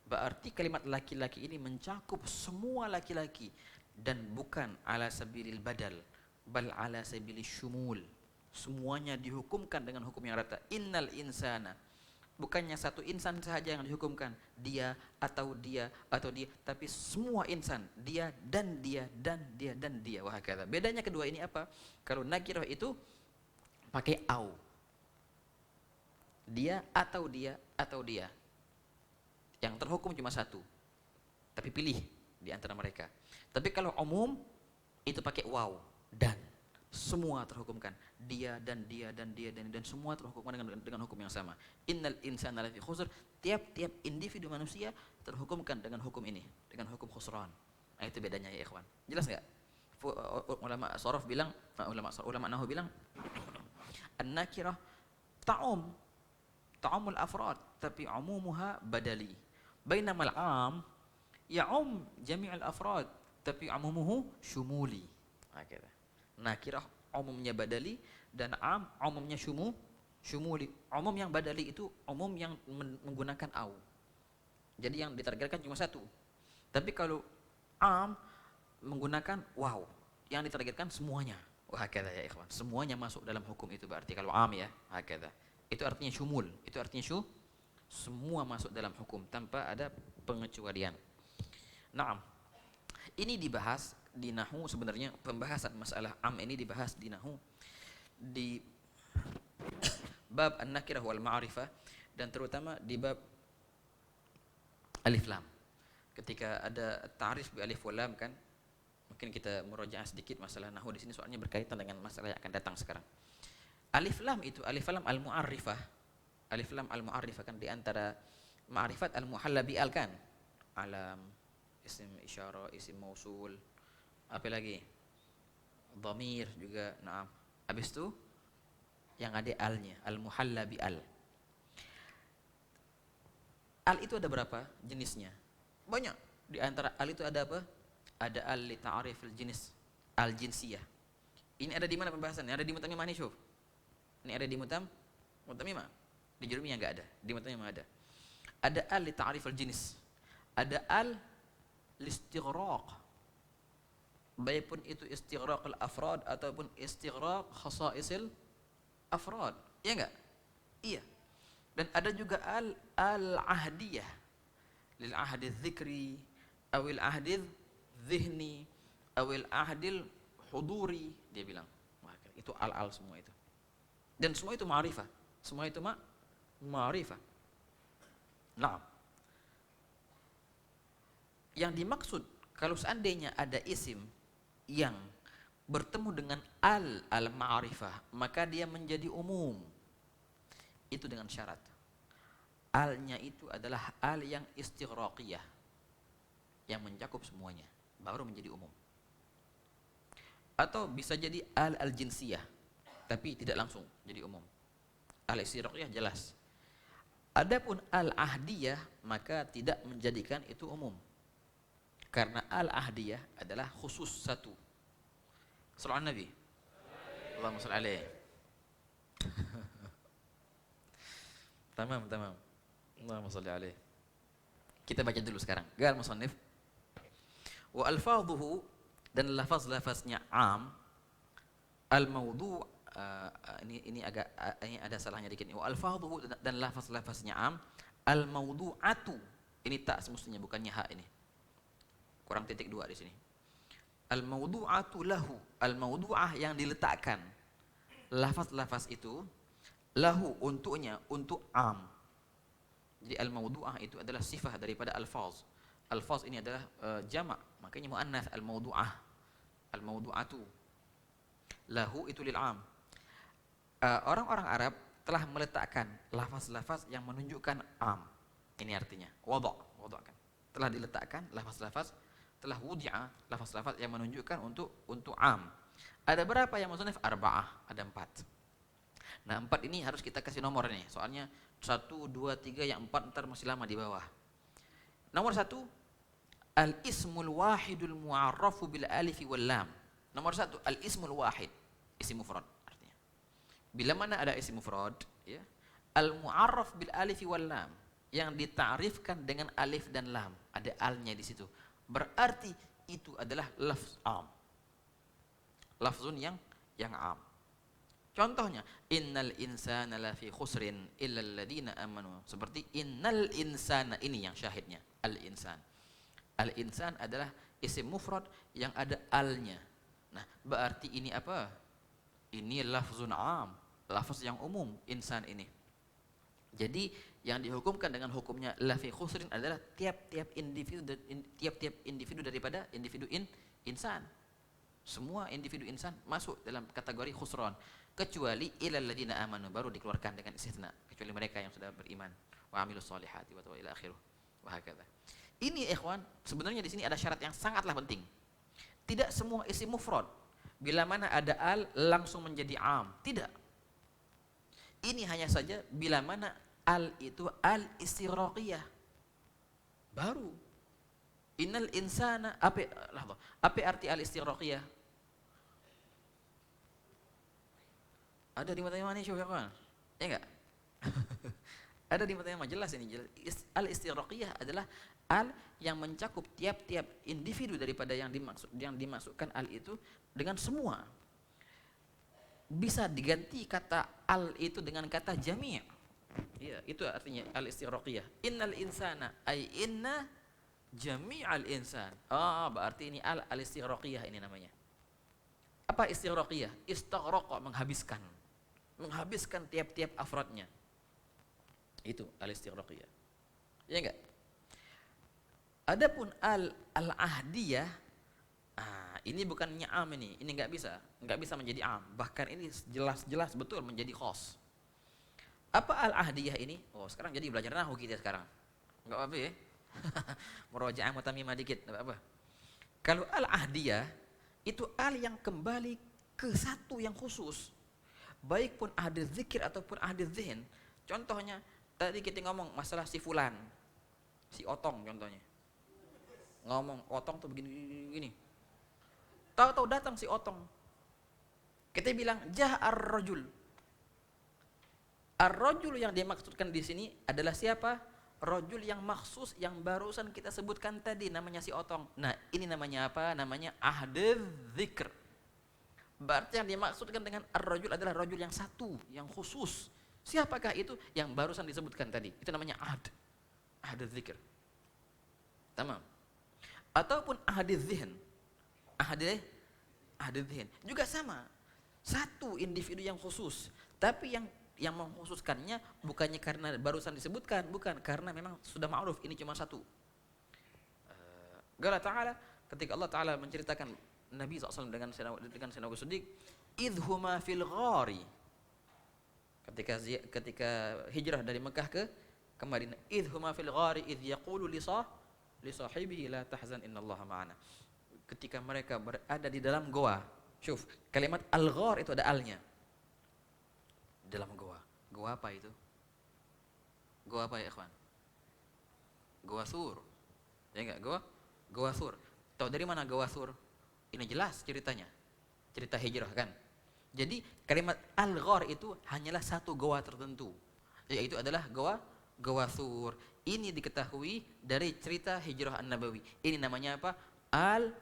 Berarti kalimat laki-laki ini mencakup semua laki-laki dan bukan ala sabilil badal, bal ala sabilil syumul. Semuanya dihukumkan dengan hukum yang rata. Innal insana, bukannya satu insan sahaja yang dihukumkan, dia atau dia atau dia, tapi semua insan, dia dan dia dan dia dan dia. Wah, kata. Bedanya kedua ini apa? Kalau nakirah itu pakai au, dia atau dia atau dia. Yang terhukum cuma satu, tapi pilih di antara mereka. Tapi kalau umum itu pakai waw, dan semua terhukumkan, dia dan dia dan dia dan semua terhukumkan dengan hukum yang sama. Innal insana lafi khusr, tiap-tiap individu manusia terhukumkan dengan hukum ini, dengan hukum khusran. Nah, itu bedanya ya ikhwan. Jelas enggak? Ulama sharaf bilang, ulama nahwu bilang an-nakirah ta'umul afrad, tapi umumuha badali. Bainamal am ya'um jami'al afrad, tapi umumuhu syumuli. Nah, nakirah umumnya badali dan am umumnya syumuli. Umum yang badali itu umum yang menggunakan au. Jadi yang ditargetkan cuma satu. Tapi kalau am menggunakan waw, yang ditargetkan semuanya. Wah, kata ya ikhwan. Semuanya masuk dalam hukum itu berarti kalau am ya. Hakata. Itu artinya syumul. Itu artinya semua masuk dalam hukum tanpa ada pengecualian. Naam. Ini dibahas di nahwu, sebenarnya pembahasan masalah am ini dibahas di nahwu di bab an-nakirah wal ma'rifah, dan terutama di bab alif lam. Ketika ada ta'rif bi alif wal lam kan, mungkin kita murajaah sedikit masalah nahwu di sini soalnya berkaitan dengan masalah yang akan datang sekarang. Alif lam itu alif lam al-mu'arrifah. Alif lam al mu'arrifah kan, di antara ma'rifat al muhalla bi al kan, alam, isim isyarah, isim mausul, apa lagi, dhamir juga. Naam. Habis itu yang ada alnya, al muhalla bi al. Al itu ada berapa jenisnya? Banyak. Di antara al itu ada apa? Ada al li ta'rifil jenis, al jinsiyah. Ini ada di mana pembahasannya? Ada di Mutamimah nih, syuf. Ini ada di Mutamimah. Di Jurumiyah enggak ada, di Mutamimah ada. Ada al li ta'rifil jenis. Ada al listighraq. Baik pun itu istighraq al-afrad ataupun istighraq khasa'isil afrad. Iya enggak? Iya. Dan ada juga al-ahdiyah, lil ahdi dzikri awil ahdi dzihni awil ahdil huduri, dia bilang. Wah, itu al semua itu. Dan semua itu ma'rifah. Semua itu ma'rifah. Nah, yang dimaksud kalau seandainya ada isim yang bertemu dengan al-ma'rifah, maka dia menjadi umum. Itu dengan syarat alnya itu adalah al yang istighraqiyah, yang mencakup semuanya, baru menjadi umum. Atau bisa jadi al-jinsiyah, tapi tidak langsung jadi umum. Al-istighraqiyah jelas. Adapun al-ahdiyah maka tidak menjadikan itu umum, karena al-ahdiyah adalah khusus satu. Sallallahu alaihi Nabi, Allahumma shalli alaihi. Tamam. Allahumma shalli alaihi. Kita baca dulu sekarang. Qala musannif wa alfadhuhu, dan lafaz-lafaznya am, al-mawdu' ini agak ini ada salahnya dikit. Wa alfadhuhu, dan lafaz-lafaznya am, al-mawdu'atu. Ini tak semestinya, bukannya ha ini. Kurang titik 2 di sini. Al-mawdu'atu lahu, al-mawdu'ah yang diletakkan. Lafaz-lafaz itu lahu untuknya, untuk am. Jadi al-mawdu'ah itu adalah sifah daripada alfaz. Alfaz ini adalah jamak, makanya muannats al-mawdu'ah, al-mawdu'atu. Lahu itu lil am. Orang-orang Arab telah meletakkan lafaz-lafaz yang menunjukkan am. Ini artinya wada', kan. Telah diletakkan lafaz-lafaz, telah wudi'a lafaz-lafaz yang menunjukkan untuk am. Ada berapa yang musannif? Arba'ah, ada 4. Nah, 4 ini harus kita kasih nomor nih, soalnya 1, 2, 3, yang 4 ntar masih lama di bawah. Nomor 1, al-ismul wahidul mu'arrafu bil alifi wal lam. Nomor 1, al-ismul wahid, isim mufrad artinya. Bila mana ada isim mufrad, ya, al-mu'arraf bil alifi wal lam, yang ditarifkan dengan alif dan lam, ada alnya di situ. Berarti itu adalah lafz am. Lafzun yang am. Contohnya, innal insana lafi khusrin illa alladziina amanu. Seperti innal insana, ini yang syahidnya, al-insan. Al-insan adalah isim mufrad yang ada alnya. Nah, berarti ini apa? Ini lafzun am, lafaz yang umum, insan ini. Jadi yang dihukumkan dengan hukumnya lafi khusrin adalah tiap-tiap individu daripada individu insan. Semua individu insan masuk dalam kategori khusran, kecuali ilal ladzina amanu, baru dikeluarkan dengan istitsna, kecuali mereka yang sudah beriman wa amilus solihati wa ila akhirih wa hakadha. Ini ikhwan, sebenarnya di sini ada syarat yang sangatlah penting. Tidak semua isim mufrad bila mana ada al langsung menjadi am, tidak. Ini hanya saja bila mana al itu al istighraqiyah, baru. Innal insana, apa arti al istighraqiyah? Ada di Mutamimah nih, syuf ya kawan? Ya enggak? Ada di Mutamimah, jelas ini, jelas. Al istighraqiyah adalah al yang mencakup tiap-tiap individu daripada yang dimasukkan al itu dengan semua. Bisa diganti kata al itu dengan kata jami'. Iya, itu artinya al istighraqiyah. Innal insana ay inna jami'al insan. Berarti ini al istighraqiyah ini namanya. Apa istighraqiyah? Istaghraqa, menghabiskan tiap-tiap afradnya. Itu al-istighraqiyah. Ya enggak? Adapun al-ahdiyah, ini bukan am ini enggak bisa menjadi am. Bahkan ini jelas-jelas betul menjadi khas. Apa al-ahdiyah ini? Oh, sekarang jadi belajar nahwu kita sekarang. Enggak apa-apa ya. Murojaah mutamimah dikit, enggak apa-apa. Kalau al-ahdiyah itu al yang kembali ke satu yang khusus. Baik pun ahdi zikir ataupun ahdi zihin. Contohnya tadi kita ngomong masalah si fulan, si Otong contohnya. Ngomong Otong tuh begini. Tahu-tahu datang si Otong. Kita bilang ja'ar rajul. Ar-rajul yang dimaksudkan di sini adalah siapa? Rajul yang maksus yang barusan kita sebutkan tadi namanya si Otong. Nah, ini namanya apa? Namanya ahdi zikr. Berarti yang dimaksudkan dengan ar-rajul adalah rajul yang satu, yang khusus. Siapakah itu? Yang barusan disebutkan tadi. Itu namanya ahd zikr. Tamam. Ataupun ahdi zihin. Ahdi zihin juga sama. Satu individu yang khusus, tapi yang mengkhususkannya bukannya karena barusan disebutkan, bukan, karena memang sudah ma'ruf ini cuma satu. Allah Ta'ala ketika Allah Ta'ala menceritakan Nabi SAW dengan Sayyidina Abu Siddiq, idhuma fil ghari, ketika hijrah dari Mekah ke Madinah, idhuma fil ghari idh yaqulu li sahibihi la tahzan innallaha ma'ana. Ketika mereka berada di dalam goa. Syuf, kalimat al-ghar itu ada alnya. Dalam goa. Goa apa itu? Goa apa ya, ikhwan? Goa Thur. Ya enggak? Goa Thur. Tahu dari mana Goa Thur? Ini jelas ceritanya. Cerita hijrah kan? Jadi kalimat al-ghar itu hanyalah satu goa tertentu. Yaitu adalah Goa Thur. Ini diketahui dari cerita hijrah An-Nabawi. Ini namanya apa? Al-ahdi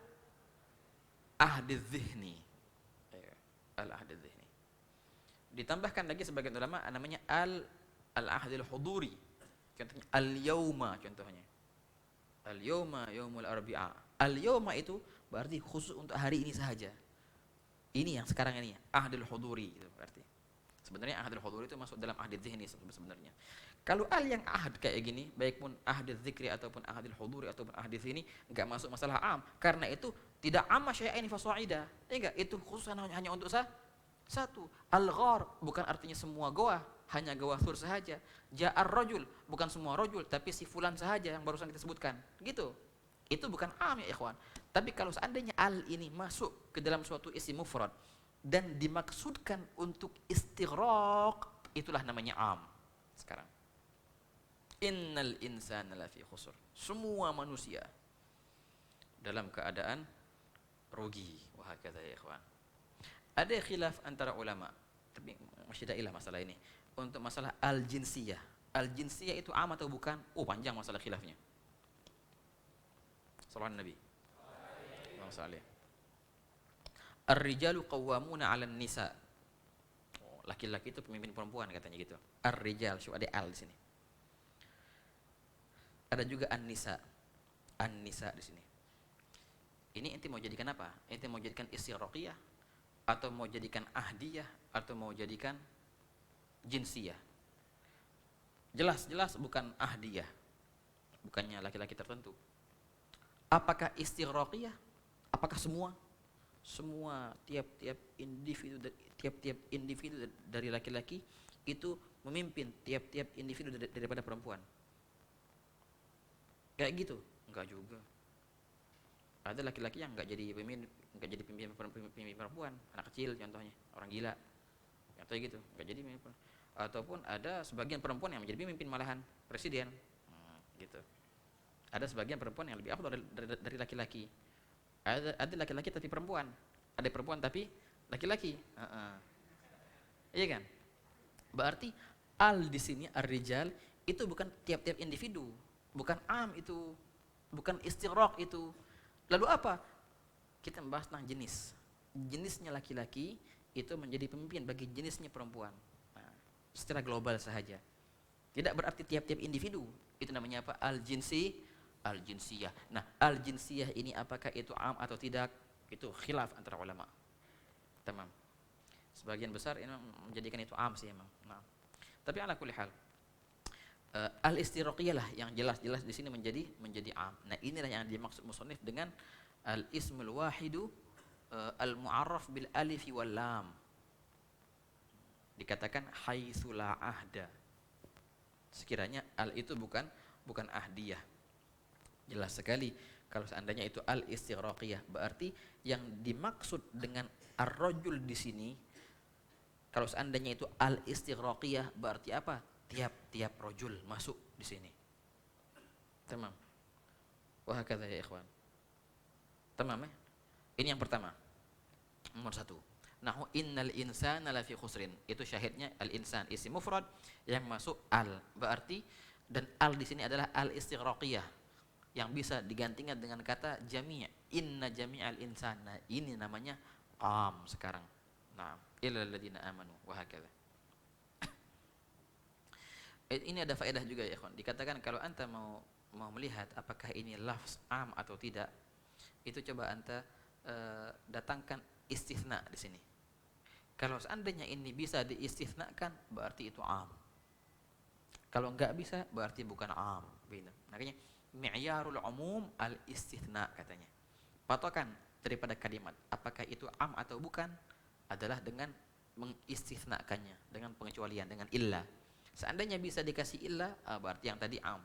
dzihni. Al-ahdi dzihni. Ditambahkan lagi sebagian ulama namanya al-ahdil huduri. Contohnya al-yauma contohnya. Al-yauma yaumul arbi'a. Al-yauma itu berarti khusus untuk hari ini saja. Ini yang sekarang ini, ahdil huduri itu berarti. Sebenarnya ahdil huduri itu masuk dalam ahdil dzihni sebenarnya. Kalau al yang ahd kayak gini, baik pun ahdil dzikri ataupun ahdil huduri ataupun ahdil dzihni, enggak masuk masalah am, karena itu tidak amma syai'ain fasa'ida. Enggak, itu khusus hanya untuk satu. Al-ghar bukan artinya semua goa, hanya goa Thur saja. Ja'ar rajul bukan semua rajul, tapi si fulan saja yang barusan kita sebutkan. Gitu. Itu bukan am ya ikhwan. Tapi kalau seandainya al ini masuk ke dalam suatu isim mufrad dan dimaksudkan untuk istighraq, itulah namanya am. Sekarang. Innal insana lafi khusr. Semua manusia dalam keadaan rugi. Wah, kata ya ikhwan. Ada khilaf antara ulama, tapi masih ada ilah masalah ini. Untuk masalah al-jinsiyah. Al-jinsiyah itu am atau bukan? Oh, panjang masalah khilafnya. Sallallahu Nabi. Allahumma salli. Ar-rijalu qawwamuna 'alan nisa. Oh, laki-laki itu pemimpin perempuan katanya gitu. Ar-rijal, ada al di sini. Ada juga an-nisa. An-nisa di sini. Ini ente mau jadikan apa? Ente mau jadikan istighraqiyah atau mau jadikan ahdiyah atau mau jadikan jinsiyah? Jelas bukan ahdiyah. Bukannya laki-laki tertentu. Apakah istighraqiyah? Apakah semua tiap-tiap individu dari laki-laki itu memimpin tiap-tiap individu daripada perempuan? Kayak gitu? Enggak juga. Ada laki-laki yang enggak jadi pemimpin perempuan, anak kecil contohnya, orang gila. Contohnya gitu, enggak jadi pemimpin. Ataupun ada sebagian perempuan yang menjadi pemimpin malahan presiden. Gitu. Ada sebagian perempuan yang lebih afdal dari laki-laki. Ada laki-laki tapi perempuan. Ada perempuan tapi laki-laki. Iya kan? Berarti al di sini ar-rijal itu bukan tiap-tiap individu, bukan am itu, bukan istighraq itu. Lalu apa? Kita membahas tentang jenis. Jenisnya laki-laki itu menjadi pemimpin bagi jenisnya perempuan. Nah, secara global saja. Tidak berarti tiap-tiap individu. Itu namanya apa? Al-jinsiyah. Nah, al-jinsiyah ini apakah itu am atau tidak? Itu khilaf antara ulama. Tamam. Sebagian besar ini menjadikan itu am sih emang. Nah, tapi ala kulli hal. Al-istighraqiyah lah yang jelas-jelas di sini menjadi am. Nah, inilah yang dimaksud musannif dengan al-ismul wahidu al-mu'arraf bil alif wal lam. Dikatakan haitsu la ahda. Sekiranya al itu bukan ahdiyah. Jelas sekali kalau seandainya itu al istighraqiyah, berarti yang dimaksud dengan ar-rajul di sini, kalau seandainya itu al istighraqiyah berarti apa? Tiap-tiap rajul masuk di sini. Tamam. Wah hakadha ya ikhwan. Tamam ya? Ini yang pertama. Nomor 1. Nahu innal insana lafi khusrin. Itu syahidnya al-insan isim mufrad yang masuk al. Berarti dan al di sini adalah al istighraqiyah yang bisa digantikan dengan kata jami'. Inna jami'al insana. Ini namanya am sekarang. Nah, illal ladzina amanu wa hakadha. Ini ada faedah juga ya ikhwan. Dikatakan kalau anta mau melihat apakah ini lafz am atau tidak, itu coba anta datangkan istitsna di sini. Kalau seandainya ini bisa diistitsnakan berarti itu am. Kalau enggak bisa berarti bukan am. Makanya mi'yarul umum al istitsna katanya. Patokan daripada kalimat apakah itu am atau bukan adalah dengan mengistitsnakannya, dengan pengecualian, dengan illa. Seandainya bisa dikasih illa, berarti yang tadi am.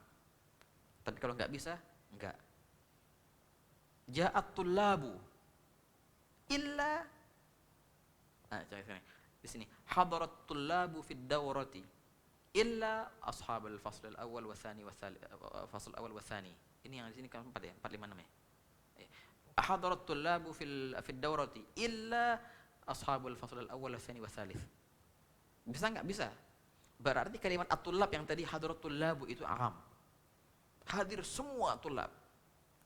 Tapi kalau enggak bisa, enggak. Ja'at tullabu illa di sini hadarat tullabu fid dawrati illa ashabul fasl al-awwal wa tsani wa fasl al-awwal wa tsani. Ini yang di sini kan 4 ya, 4 5 6 ya. Hadarat tullabu fid dawrati illa ashabul fasl al-awwal wa tsani wa tsalits. Bisa enggak? Bisa. Berarti kalimat at-tullab yang tadi hadarat tullabu itu am. Hadir semua tullab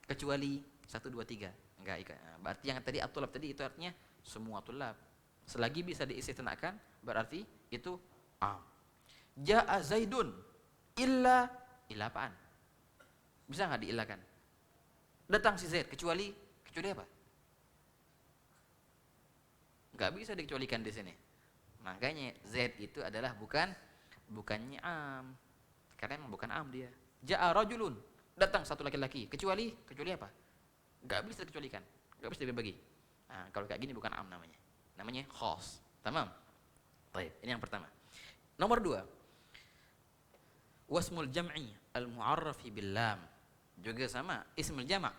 kecuali 1 2 3. Enggak. Berarti yang tadi at-tullab tadi itu artinya semua tullab. Selagi bisa diistitsnakan berarti itu am. Ja'a Zaidun illa apaan? Bisa enggak diillakan? Datang si Zaid kecuali apa? Enggak bisa dikecualikan di sini. Makanya Zaid itu adalah bukannya am. Karena memang bukan am dia. Ja'a rajulun, datang satu laki-laki kecuali apa? Enggak bisa dikecualikan. Enggak bisa dibagi. Nah, kalau kayak gini bukan am namanya. Namanya khas. Tamam? Baik, ini yang pertama. Nomor 2. Wasmul jam'i al-mu'arrafi bil lam. Juga sama, ismul jama'.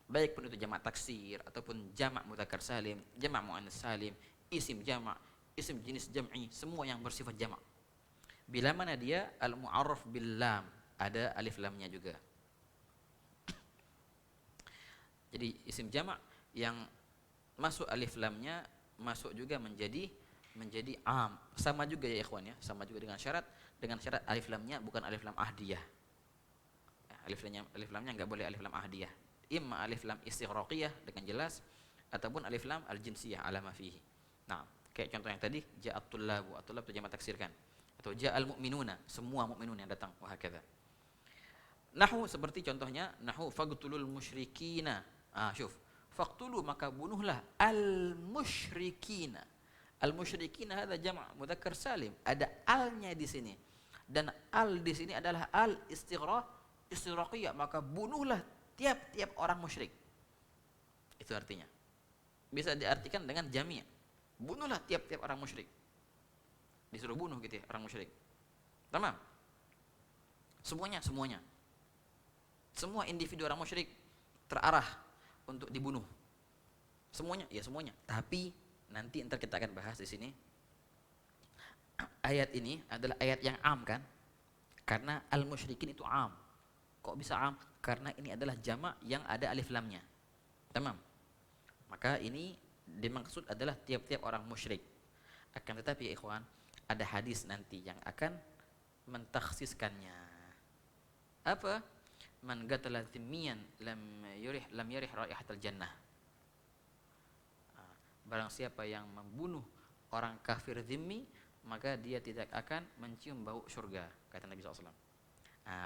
Baik pun itu jama' taksir ataupun jama' mudzakkar salim, jama' muannats salim, isim jama', isim jenis jam'i, semua yang bersifat jama'. Bila mana dia al-mu'arraf bil lam, ada alif lamnya juga. Jadi isim jama' yang masuk alif lamnya masuk juga menjadi am. Sama juga ya ikhwan ya, sama juga dengan syarat alif lamnya bukan alif lam ahdiyah. Alif lamnya enggak boleh alif lam ahdiyah. Imma alif lam istighraqiyah dengan jelas ataupun alif lam al-jinsiyah ala ma fihi. Nah, kayak contoh yang tadi ja'at tullabu, at-tullab itu jamak taksirkan. Atau ja'al mu'minuna, semua mukminun yang datang, wa hakadha. Nahu seperti contohnya nahu faqtulul musyrikina. Syuf. Faqtulu maka bunuhlah al-musyrikina. Al-musyrikina hadza jama' mudzakkar salim. Ada alnya di sini. Dan al di sini adalah istighraqiyah, maka bunuhlah tiap-tiap orang musyrik. Itu artinya. Bisa diartikan dengan jami'. Bunuhlah tiap-tiap orang musyrik. Disuruh bunuh gitu ya orang musyrik. Tamam? Semuanya. Semua individu orang musyrik terarah untuk dibunuh. Semuanya. Tapi nanti ntar kita akan bahas di sini. Ayat ini adalah ayat yang am kan? Karena al-musyrikin itu am. Kok bisa am? Karena ini adalah jama' yang ada alif lamnya. Tamam? Maka ini dimaksud adalah tiap-tiap orang musyrik. Akan tetapi ya ikhwan, ada hadis nanti yang akan mentakhsiskannya. Apa? Man qatala dhimmiyan lam yarih raihatal jannah. Barang siapa yang membunuh orang kafir dhimmi, maka dia tidak akan mencium bau surga, kata Nabi SAW.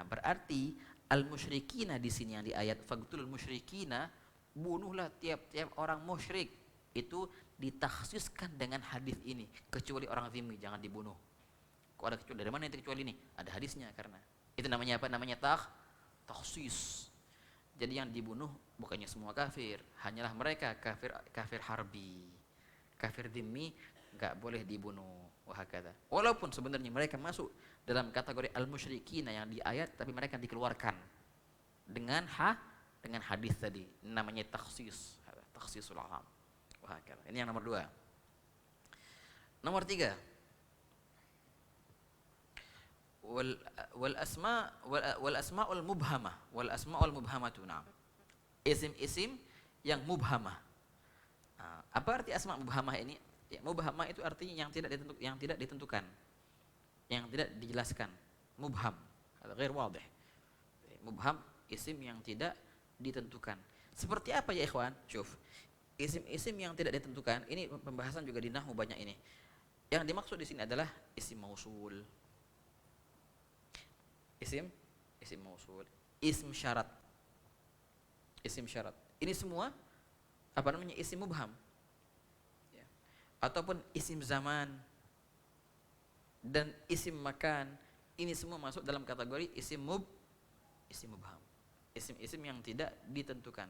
Berarti al-musyrikina di sini yang di ayat faqtulul musyrikina, bunuhlah tiap-tiap orang musyrik, itu ditakhsiskan dengan hadis ini, kecuali orang dhimmi jangan dibunuh. Kok ada kecuali? Dari mana itu kecuali ini? Ada hadisnya, karena itu namanya apa? Namanya takhsis. Jadi yang dibunuh bukannya semua kafir, hanyalah mereka kafir harbi. Kafir dhimmi enggak boleh dibunuh. Wahakadha. Walaupun sebenarnya mereka masuk dalam kategori al-musyrikin yang di ayat, tapi mereka dikeluarkan dengan hadis tadi, namanya takhsisul am. Wahakadha. Ini yang nomor 2. Nomor 3, wal asmaul mubhamatu. Nah, isim-isim yang mubhamah. Apa arti asma mubhamah ini? Ya, mubhamah itu artinya yang tidak ditentukan, yang tidak dijelaskan. Mubham, ghair wadih. Mubham, isim yang tidak ditentukan. Seperti apa ya ikhwan? Syuf. Isim-isim yang tidak ditentukan, ini pembahasan juga di nahwu banyak ini. Yang dimaksud di sini adalah isim mausul. Isim mausul, isim syarat. Isim syarat. Ini semua isim mubham. Ataupun isim zaman dan isim makan, ini semua masuk dalam kategori isim mubham. Isim-isim yang tidak ditentukan.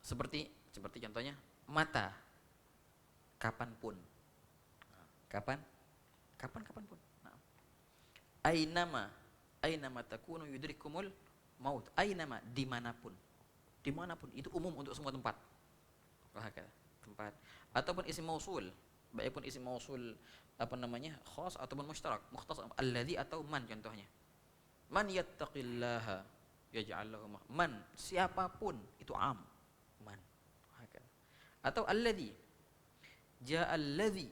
Seperti contohnya mata, kapanpun. Kapanpun. Nah. Ainama takunu yudrikumul maut. Ainama, dimanapun itu umum untuk semua tempat. Tempat. Ataupun isim mausul, baik pun isim mausul khas ataupun mushtarak, mukhtas, alladzi atau man contohnya. Man yattaqillaha yaj'al lahu man, siapapun itu am, man. Atau alladzi jaa alladzi,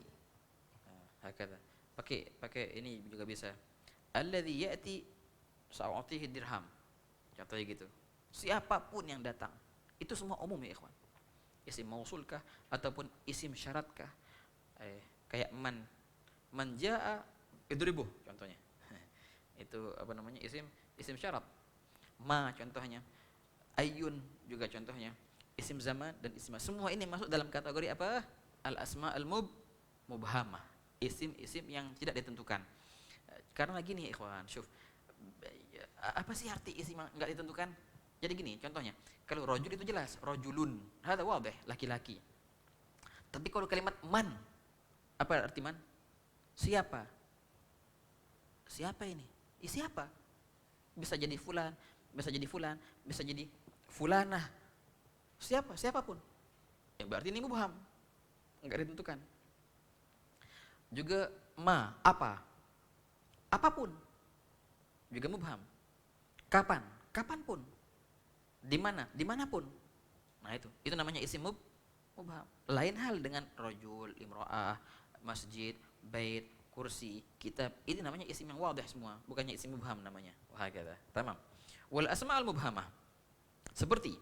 hakadha. Pakai ini juga bisa. Alladzi ya'ti sa'atihi dirham. Contohnya gitu. Siapapun yang datang. Itu semua umum ya ikhwan. Isim mausul kah ataupun isim syarat kah? Kayak man jaa idribuh contohnya. Itu isim syarat. Ma contohnya. Ayyun juga contohnya. Isim zaman dan isim. Semua ini masuk dalam kategori apa? Al asma al mubhamah. Isim-isim yang tidak ditentukan. Karena gini ya ikhwan, syuf. Apa sih arti isim yang enggak ditentukan? Jadi gini, contohnya, kalau rajul itu jelas, rajulun, hadza wadih, laki-laki. Tapi kalau kalimat man, apa arti man? Siapa? Siapa ini? Siapa? Bisa jadi fulan, bisa jadi fulanah. Siapapun. Ya berarti ini mubham. Enggak ditentukan. Juga ma, apa? Apapun. Juga mubham. Kapan? Kapanpun. Di mana? Dimanapun. Nah itu namanya isim mubham. Lain hal dengan rajul, imra'ah, masjid, bait, kursi, kitab. Ini namanya isim yang wadih semua, bukannya isim mubham namanya. Wahakadha. Tamam. Wal asma'ul mubhamah. Seperti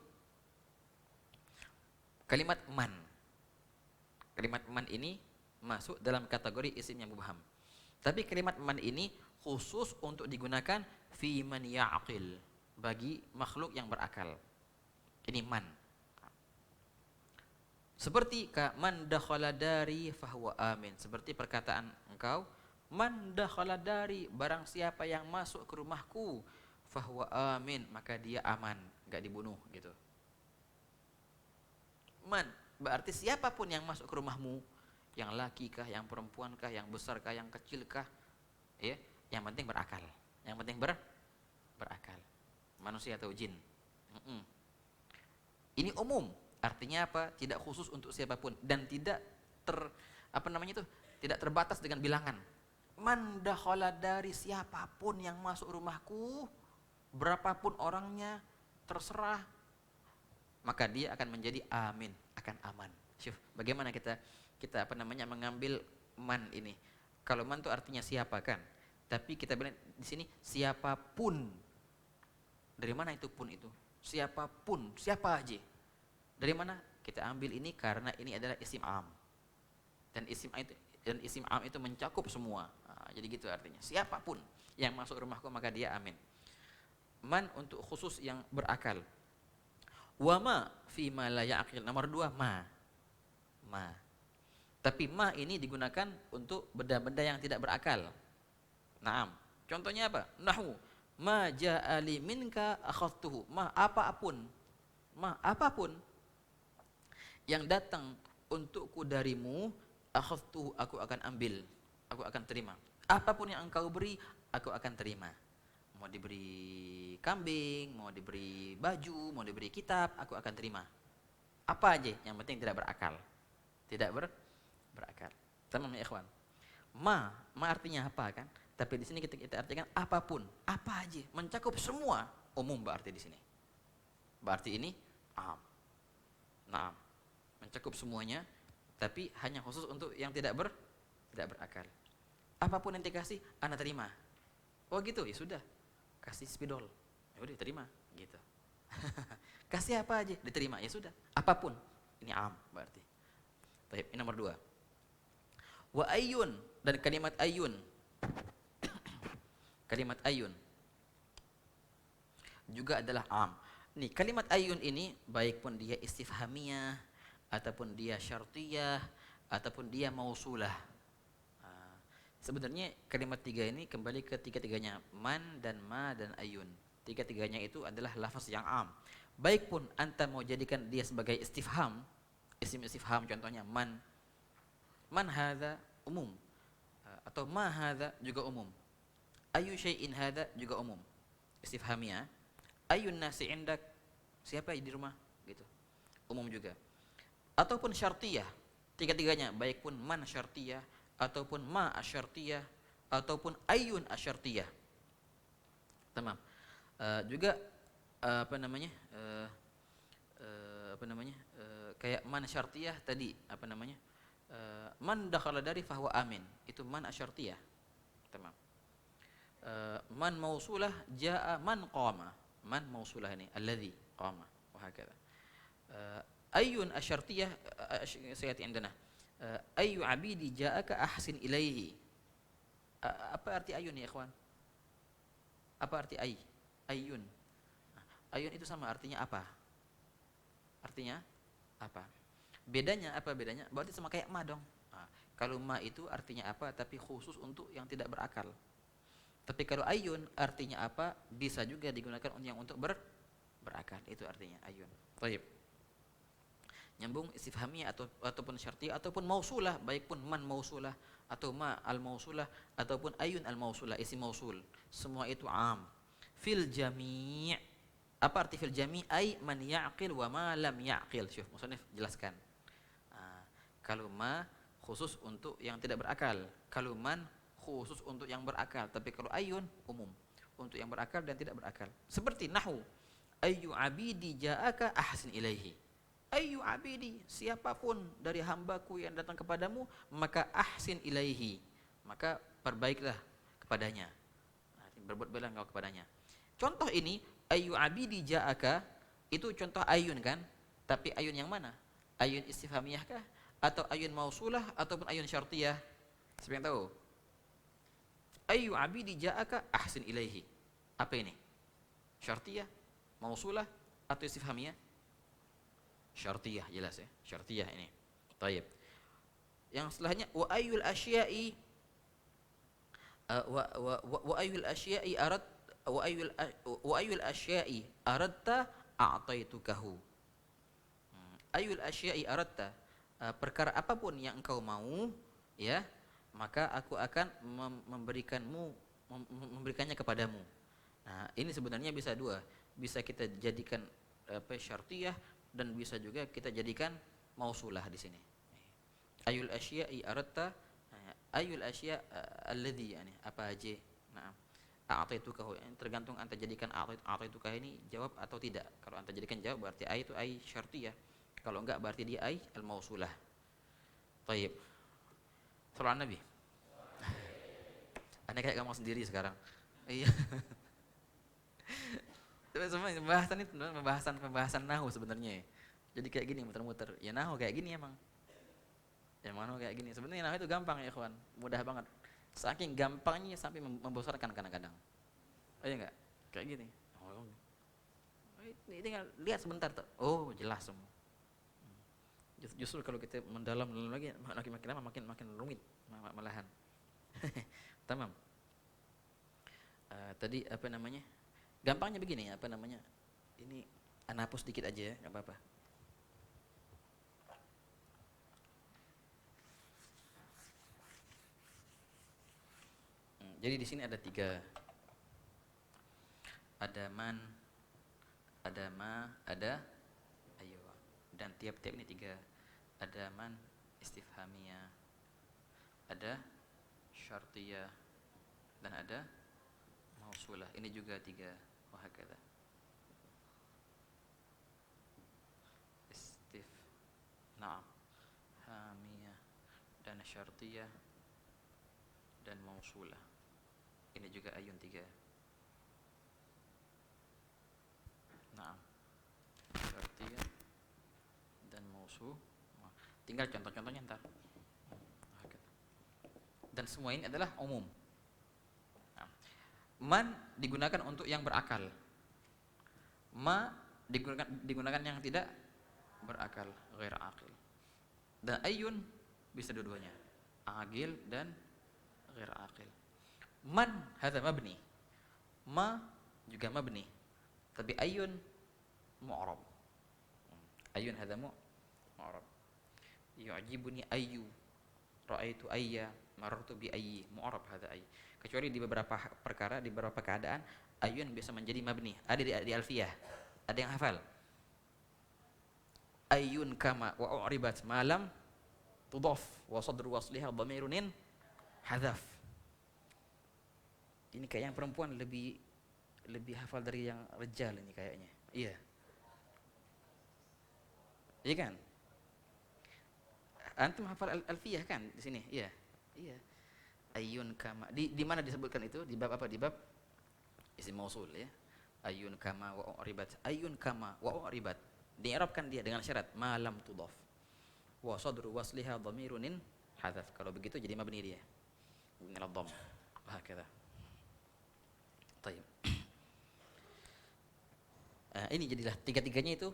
kalimat man. Kalimat man ini masuk dalam kategori isim yang mubham. Tapi kalimat man ini khusus untuk digunakan fi man ya'qil, bagi makhluk yang berakal. Ini man. Seperti man dakhala dari fahuwa amin. Seperti perkataan engkau, man dakhala dari, barang siapa yang masuk ke rumahku, fahuwa amin, maka dia aman, enggak dibunuh gitu. Man berarti siapapun yang masuk ke rumahmu, yang laki kah, yang perempuan kah, yang besar kah, yang kecil kah, ya, yang penting berakal. Yang penting berakal. Manusia atau jin. Ini umum, artinya apa? Tidak khusus untuk siapapun dan tidak tidak terbatas dengan bilangan. Man dakhala dari, siapapun yang masuk rumahku, berapapun orangnya, terserah, maka dia akan menjadi amin, akan aman. Syuf, bagaimana kita mengambil man ini? Kalau man itu artinya siapa kan? Tapi kita bilang di sini siapapun. Dari mana itu pun itu? Siapapun, siapa aja. Dari mana? Kita ambil ini karena ini adalah isim am. Dan isim am itu mencakup semua. Nah, jadi gitu artinya. Siapapun yang masuk rumahku maka dia amin. Man untuk khusus yang berakal. Wa ma fi ma la ya'qil. Nomor 2 ma. Tapi ma ini digunakan untuk benda-benda yang tidak berakal. Naam. Contohnya apa? Nahwu. Ma ja'ali minka akhadtuhu. Ma apapun yang datang untukku darimu, akhadtuhu, aku akan ambil, aku akan terima. Apapun yang engkau beri, aku akan terima. Mau diberi kambing, mau diberi baju, mau diberi kitab, aku akan terima. Apa aja, yang penting tidak berakal. Tidak berakal. Tamam ya ikhwan. Ma artinya apa kan? Tapi di sini kita artikan apapun, apa aja, mencakup semua, umum berarti di sini. Berarti ini am. Naam. Mencakup semuanya, tapi hanya khusus untuk yang tidak berakal. Apapun yang dikasih, ana terima. Oh gitu, ya sudah. Kasih spidol, ya udah terima, gitu. Kasih apa aja, diterima, ya sudah. Apapun, ini am berarti. Baik, ini nomor 2. Wa ayyun, dan kalimat ayyun. Kalimat ayyun juga adalah am. Nih, kalimat ayyun ini baik pun dia istifhamiyah ataupun dia syartiyah ataupun dia mausulah. Sebenarnya kalimat 3 ini kembali ke tiga-tiganya, man dan ma dan ayyun. Tiga-tiganya itu adalah lafaz yang am. Baik pun anta mau jadikan dia sebagai istifham, isim istifham contohnya man hadza umum, atau ma hadza juga umum. Ayu syai'in hadza juga umum. Istifhamiyah. Ayun nasi indak, siapa di rumah, gitu. Umum juga. Ataupun syartiyah. Tiga-tiganya baik pun man syartiyah ataupun ma asyartiyah ataupun ayun asyartiyah. Tamam. Juga apa namanya? Kayak man syartiyah tadi, apa namanya? Man dakhala dari fahuwa amin. Itu man asyartiyah. Tamam. Man mausulah jaa man qama. Man mausulah ini alladhi qama wa hakadha. Ayun asyartiyah sayati indana. Ayu abidi ja'aka ahsin ilaihi. Apa arti ayun ya ikhwan? Apa arti ayun? Ayun itu sama artinya apa? Artinya apa? Bedanya apa bedanya? Berarti sama kayak ma dong. Kalau ma itu artinya apa tapi khusus untuk yang tidak berakal. Tapi kalau ayun artinya apa, bisa juga digunakan yang untuk berakal. Itu artinya ayun. Baik. Nyambung istifhamiyah ataupun syartiyah ataupun mausulah, baik pun man mausulah atau ma al mausulah ataupun ayun al mausulah, isim mausul. Semua itu am. Fil jami'. Apa arti fil jami'? Ai man ya'qil wa ma lam ya'qil. Syuf, musannif jelaskan. Kalau ma khusus untuk yang tidak berakal. Kalau man khusus untuk yang berakal, tapi kalau ayun umum untuk yang berakal dan tidak berakal. Seperti nahwu ayyu abidi ja'aka ahsin ilaihi. Ayyu abidi, siapapun dari hambaku yang datang kepadamu, maka ahsin ilaihi, maka perbaiklah kepadanya. Berbuat baiklah engkau kepadanya. Contoh ini ayyu abidi ja'aka itu contoh ayun kan? Tapi ayun yang mana? Ayun istifhamiyah kah? Atau ayun mausulah ataupun ayun syartiyah? Siapa yang tahu? Ayyu abidi ja'aka ahsin ilaihi. Apa ini? Syartiyah, mausulah atau istifhamiyah? Syartiyah, jelas ya. Syartiyah ini. Taib. Yang setelahnya wa ayyul asya'i wa ayyul asya'i arad wa ayyul asya'i aradta a'taitukahu. Ayyul asya'i aradta, perkara apapun yang engkau mau, ya, maka aku akan memberikannya kepadamu. Nah, ini sebenarnya bisa dua, bisa kita jadikan syartiyah dan bisa juga kita jadikan mausulah di sini. Ayul asya'i aradta, ayul asya' alladhi, yani apa aja. Nah, a'taituka, tergantung anta jadikan a'taituka ini jawab atau tidak. Kalau anta jadikan jawab berarti ay itu ay syartiyah. Kalau enggak berarti dia ay al-mausulah. Baik. Salam Nabi. Anda kayak ngomong sendiri sekarang. Iya. Tapi semua pembahasan nahwu sebenarnya. Jadi kayak gini muter-muter. Ya nahwu kayak gini emang. Ya nahwu kayak gini. Sebenarnya nahwu itu gampang ya ikhwan, mudah banget. Saking gampangnya sampai membosankan kadang-kadang. Oh iya enggak? Kayak gini. Oh. Ini tinggal lihat sebentar tuh. Oh, jelas semua. Justru kalau kita mendalam lagi makin lama makin rumit malahan. Tamam. Tadi apa namanya? Gampangnya begini, apa namanya? Ini ana hapus sedikit aja ya, enggak apa-apa. Jadi di sini ada tiga, ada man, ada ma, ada ayo. Dan tiap-tiap ini tiga, ada man istifhamiyah, ada syartiyah, dan ada mausulah. Ini juga tiga. Wahakadha. Naam, hamiyah dan syartiyah dan mausulah. Ini juga ayun tiga. Naam, syartiyah dan mausul. Tinggal contoh-contohnya ntar. Dan semua ini adalah umum. Nah, man digunakan untuk yang berakal. Ma digunakan yang tidak berakal, ghair aqil. Dan ayun bisa dua-duanya, aqil dan ghair aqil. Man hadza mabni, ma juga mabni, tapi ayun mu'rab. Ayun hadza mu'rab. Yu'jibuni ayyu, ra'aitu ayya, marartu bi ayyi, mu'rab hadza ayy. Kecuali di beberapa perkara, di beberapa keadaan ayun bisa menjadi mabni. Ada di alfiyah. Ada yang hafal? Ayun kama wa u'ribat malam tudaf wa sadru wasliha dhamirunin hadaf. Ini kayak yang perempuan lebih hafal dari yang rejal ini kayaknya. Iya. Iya kan? Antum hafal alfiyah kan di sini? Iya. Iya. Ayun kama. Di mana disebutkan itu? Di bab apa? Di bab isim mausul ya. Ayun kama wa u'ribat. Ayun kama wa u'ribat. Di'rabkan dia dengan syarat malam tudaf. Wa sadru wasliha dhamirunin hadaf. Kalau begitu jadi mabni dia. Min al-dhamm. Wahakadha. Baik. Ini jadilah tiga-tiganya itu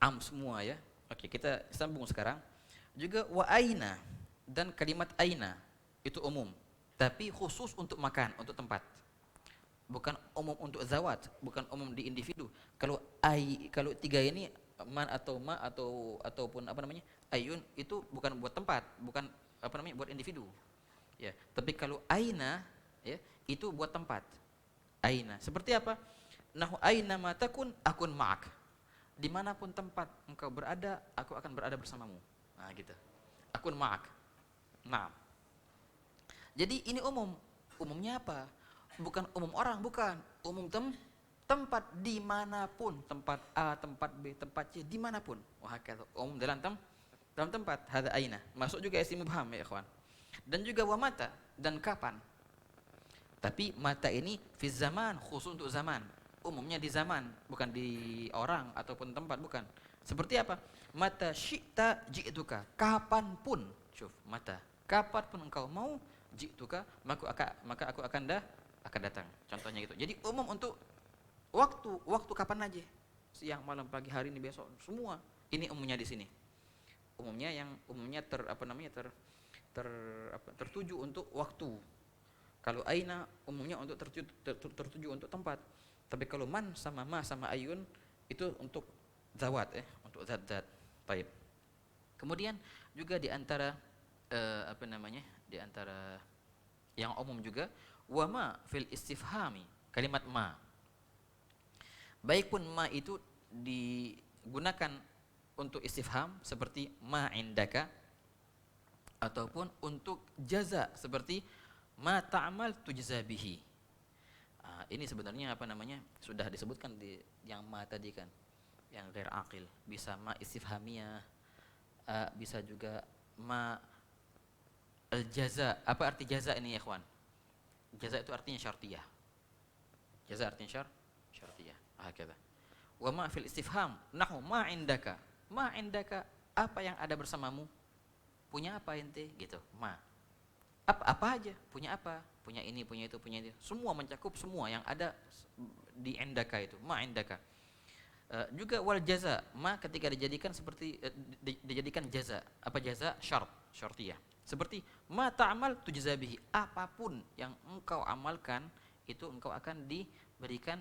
am semua ya. Oke, kita sambung sekarang. Juga wa aina, dan kalimat aina itu umum, tapi khusus untuk makan, untuk tempat. Bukan umum untuk zawat, bukan umum di individu. Kalau tiga ini man atau ma ataupun apa namanya? Ayun itu bukan buat tempat, bukan apa namanya? Buat individu. Ya, tapi kalau aina ya, itu buat tempat. Aina. Seperti apa? Nahu aina ma takun akun ma'ak. Dimanapun tempat engkau berada, aku akan berada bersamamu. Nah gitu. Akun ma'ak. Nah. Jadi ini umum. Umumnya apa? Bukan umum orang, bukan. Umum tempat dimanapun. Tempat A, tempat B, tempat C, dimanapun. Wah, umum dalam tempat. Hadza aina. Masuk juga isim mubham ya ikhwan. Dan juga wa mata, dan kapan. Tapi mata ini fi zaman, khusus untuk zaman. Umumnya di zaman, bukan di orang ataupun tempat, bukan. Seperti apa? Mata syi'ta ji'tuka, kapanpun. Syuf, mata. Kapanpun engkau mau ji'tuka, maka aku akan datang. Contohnya gitu. Jadi umum untuk waktu kapan aja. Siang, malam, pagi, hari ini, besok, semua. Ini umumnya di sini. Umumnya tertuju untuk waktu. Kalau aina umumnya untuk tertuju untuk tempat. Tapi kalau man sama ma sama ayun itu untuk zawat ya, untuk zat-zat. Baik. Kemudian juga di antara di antara yang umum juga wa ma fil istifhami, kalimat ma. Baik pun ma itu digunakan untuk istifham seperti ma indaka, ataupun untuk jaza seperti ma ta'mal tujza bihi. Ini sebenarnya sudah disebutkan di yang ma tadi kan, yang ghair aqil. Bisa ma istifhamiyah, bisa juga ma al jaza. Apa arti jaza ini ya ikhwan? Jaza itu artinya syartiyah. Jaza artinya syartiyah. Hakadha. Wa ma fil istifham nahu ma indaka. Ma indaka, apa yang ada bersamamu? Punya apa ente gitu. Ma apa aja, punya apa, punya ini, punya itu, punya itu, semua mencakup semua yang ada di indaka itu, ma indaka. Juga wal jaza, ma ketika dijadikan seperti dijadikan jaza. Apa jaza? Syartiyah. Seperti ma ta'mal tujza bihi, apapun yang engkau amalkan itu engkau akan diberikan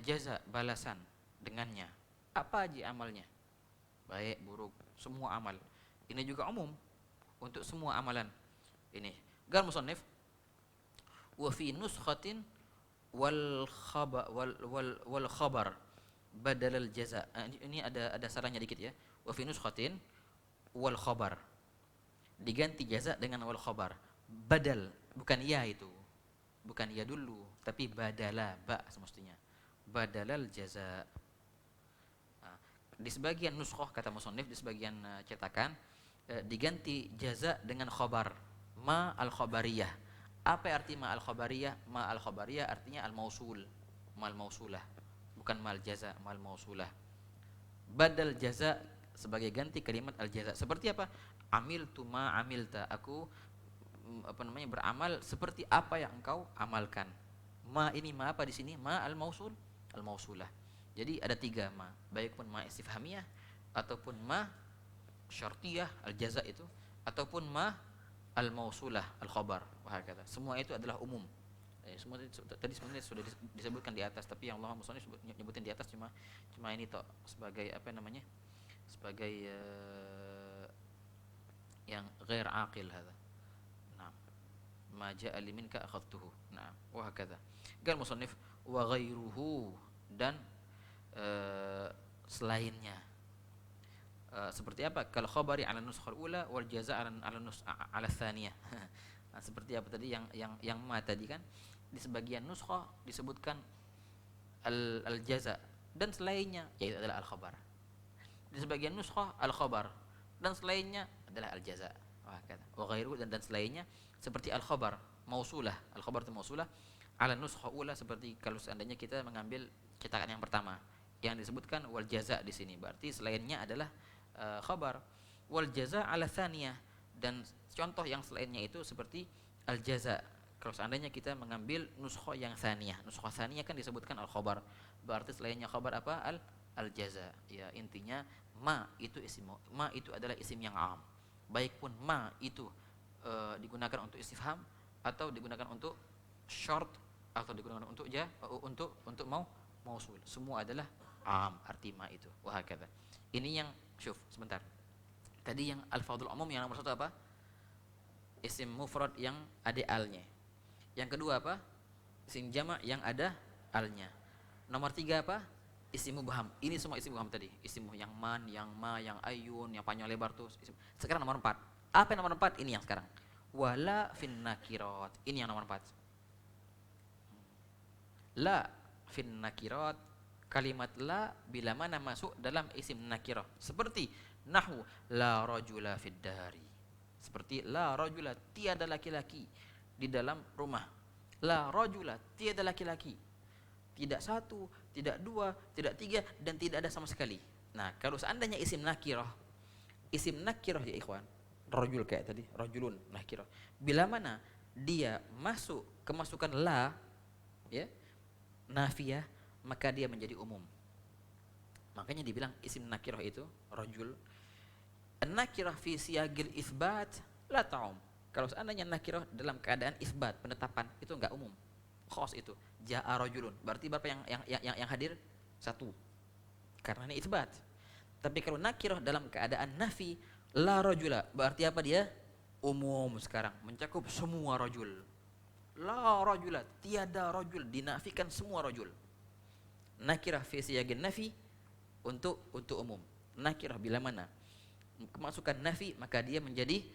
jaza, balasan dengannya. Apa aja amalnya, baik buruk, semua amal. Ini juga umum untuk semua amalan. Ini gal musannif wa fi nuskhatin wal khabar badal al jaza. Ini ada salahnya dikit ya. Wa fi nuskhatin wal khabar, diganti jaza dengan wal khabar. Badal, bukan ya itu, bukan ya dulu, tapi badala, ba semestinya, badalal jaza. Nah, di sebagian nuskhah kata musannif, di sebagian cetakan diganti jaza dengan khabar, ma al khabariyah. Apa arti ma al khabariyah? Ma al khabariyah artinya al mausul, mal mausulah, bukan mal jaza, mal mausulah. Badal jaza sebagai ganti kalimat al jaza. Seperti apa? Amiltu ma amilta, aku beramal seperti apa yang engkau amalkan. Ma ini ma apa di sini? Ma al mausul, al mausulah. Jadi ada 3 ma, baik pun ma istifhamiyah ataupun ma syartiyah al jaza itu, ataupun ma al mausulah al khabar. Wah kata. Semua itu adalah umum. Semua tadi sebenarnya sudah disebutkan di atas, tapi yang Allah musannif nyebutin di atas cuma ini toh sebagai sebagai yang ghair aqil hada. Nah, ma ja'a liminka akhadtuhu. Nah, wa hakadha. Qal musannif wa ghairuhu, dan selainnya. Seperti apa? Kal khabari 'ala nuskhal ula wal jazaa 'ala tsaniyah. Nah, seperti apa tadi yang ma tadi kan di sebagian nuskhah disebutkan al jaza dan selainnya yaitu adalah al khabar. Di sebagian nuskhah al khabar dan selainnya adalah al jaza. Wah kata. Wa ghairu, dan selainnya seperti al khabar mausulah. Al khabar itu mausulah ala nuskhah ula, seperti kalau seandainya kita mengambil cetakan yang pertama yang disebutkan wal jaza di sini, berarti selainnya adalah khabar. Wal jaza ala tsaniyah, dan contoh yang selainnya itu seperti al jaza kalau seandainya kita mengambil nuskhah yang tsaniyah. Nuskhah tsaniyah kan disebutkan al khabar, berarti selainnya khabar apa? Al jaza. Ya, intinya ma itu adalah isim yang am. Baik pun ma itu digunakan untuk istifham atau digunakan untuk syart atau digunakan untuk mausul. Semua adalah am arti ma itu. Wah kata. Ini yang syuf sebentar. Tadi yang al-fadhul umum yang nomor 1 apa? Isim mufrad yang ada alnya. Yang kedua apa? Isim jamak yang ada alnya. Nomor 3 apa? Isim mubham. Ini semua isim mubham tadi. Isim yang man, yang ma, yang ayun, yang panjang lebar tuh. Sekarang nomor 4. Apa yang nomor 4? Ini yang sekarang. Wala fin nakirat. Ini yang nomor 4. La fin nakirat. Kalimat la bila mana masuk dalam isim nakirah. Seperti nahwu la rajula fid dari. Seperti la rajula, tiada laki-laki di dalam rumah. La rajula, tiada laki-laki. Tidak 1, tidak 2, tidak 3, dan tidak ada sama sekali. Nah, kalau seandainya isim nakirah ya ikhwan, rajul kayak tadi, rajulun nakirah. Bila mana dia masuk kemasukan la, ya, nafiyah, maka dia menjadi umum. Makanya dibilang isim nakirah itu rajul. An-nakirah fi siyagil itsbat la ta'um. Kalau seandainya nakirah dalam keadaan isbat, penetapan, itu enggak umum. Khos itu. Ja'a rajulun. Berarti berapa yang hadir? 1. Karena ini isbat. Tapi kalau nakirah dalam keadaan nafi, la rajula, berarti apa dia? Umum sekarang, mencakup semua rajul. La rajula, tiada rajul, dinafikan semua rajul. Nakirah fi siyagin nafi untuk umum. Nakirah bila mana kemasukan nafi, maka dia menjadi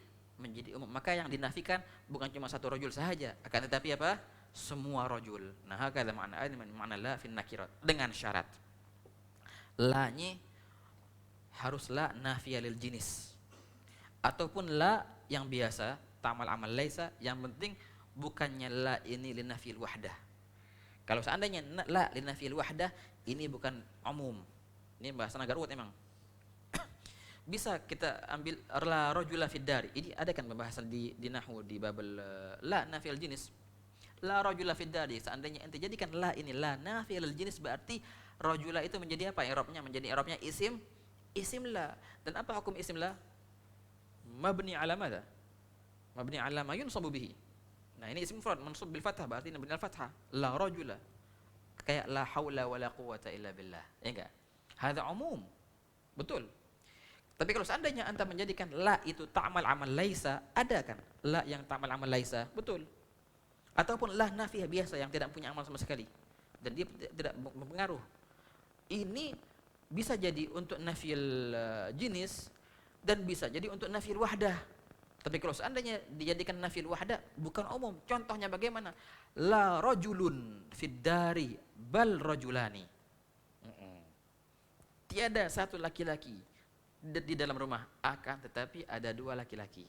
umum. Maka yang dinafikan bukan cuma 1 rajul sahaja, akan tetapi apa? Semua rajul. Nah, hakala makna la fi nakirat, dengan syarat la-nya harus la nafiyah lil jinis, ataupun la yang biasa ta'mal amal laisa, yang penting bukannya la ini linafil wahdah. Kalau seandainya la linafil wahdah, ini bukan umum. Ini bahasan agak ruwet emang. Bisa kita ambil la rajula fid dari. Ini ada kan pembahasan di nahwu di bab la nafil jinis. La rajula fid dari. Seandainya ente jadikan la ini la nafil jinis, berarti rajula itu menjadi apa? I'rabnya menjadi i'rabnya isim la. Dan apa hukum isim la? Mabni ala madza? Mabni ala ma yunsabu bihi. Nah, ini isim mufrad mansub bil fathah, berarti ini benar fathah. La rajula. Kayak la haula wala quwata illa billah. Ya enggak? Hadza umum. Betul. Tapi kalau seandainya anta menjadikan la itu ta'mal amal laisa, ada kan? La yang ta'mal amal laisa, betul. ataupun la nafiyah biasa yang tidak punya amal sama sekali dan dia tidak mempengaruh. Ini bisa jadi untuk nafil jenis dan bisa jadi untuk nafil wahdah. Tapi kalau seandainya dijadikan nafil wahdah bukan umum. Contohnya bagaimana? La rajulun fid dari bal rajulani. Tiada satu laki-laki di dalam rumah, akan tetapi ada dua laki-laki.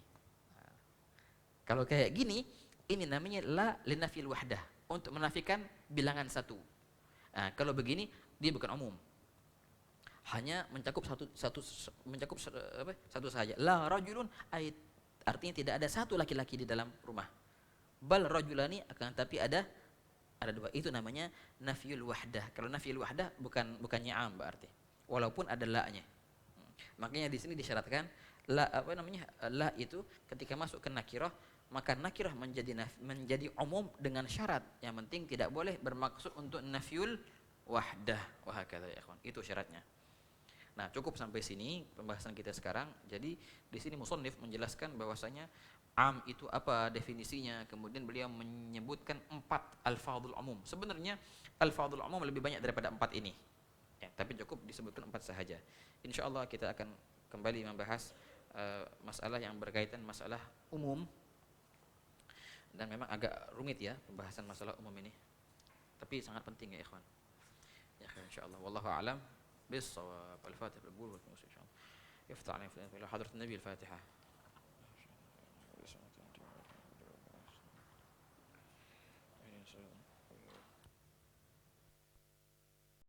Kalau kayak gini, ini namanya la linafil wahdah, untuk menafikan bilangan satu. Kalau begini dia bukan umum, hanya mencakup satu saja. La rajulun artinya tidak ada satu laki-laki di dalam rumah. Bal rajulani, akan tetapi ada dua. Itu namanya nafiyul wahdah. Kalau nafiyul wahdah bukannya am berarti, walaupun ada la-nya. Makanya di sini disyaratkan la itu ketika masuk ke nakirah, maka nakirah menjadi umum dengan syarat yang penting tidak boleh bermaksud untuk nafiyul wahdah. Wahakadha ya ikhwan, itu syaratnya. Nah, cukup sampai sini pembahasan kita sekarang. Jadi di sini musannif menjelaskan bahwasanya am itu apa definisinya, kemudian beliau menyebutkan 4 alfadhul umum. Sebenarnya alfadhul umum lebih banyak daripada 4 ini. Tapi cukup disebutkan 4 sahaja. Insyaallah kita akan kembali membahas masalah yang berkaitan masalah umum. Dan memang agak rumit ya pembahasan masalah umum ini. Tapi sangat penting ya ikhwan. Ya insyaallah wallahu a'lam bis-shawab. Al-Fatihah bil-qul wal insyaallah. Yaftah alaina fi hadrat Nabi al-Fatihah.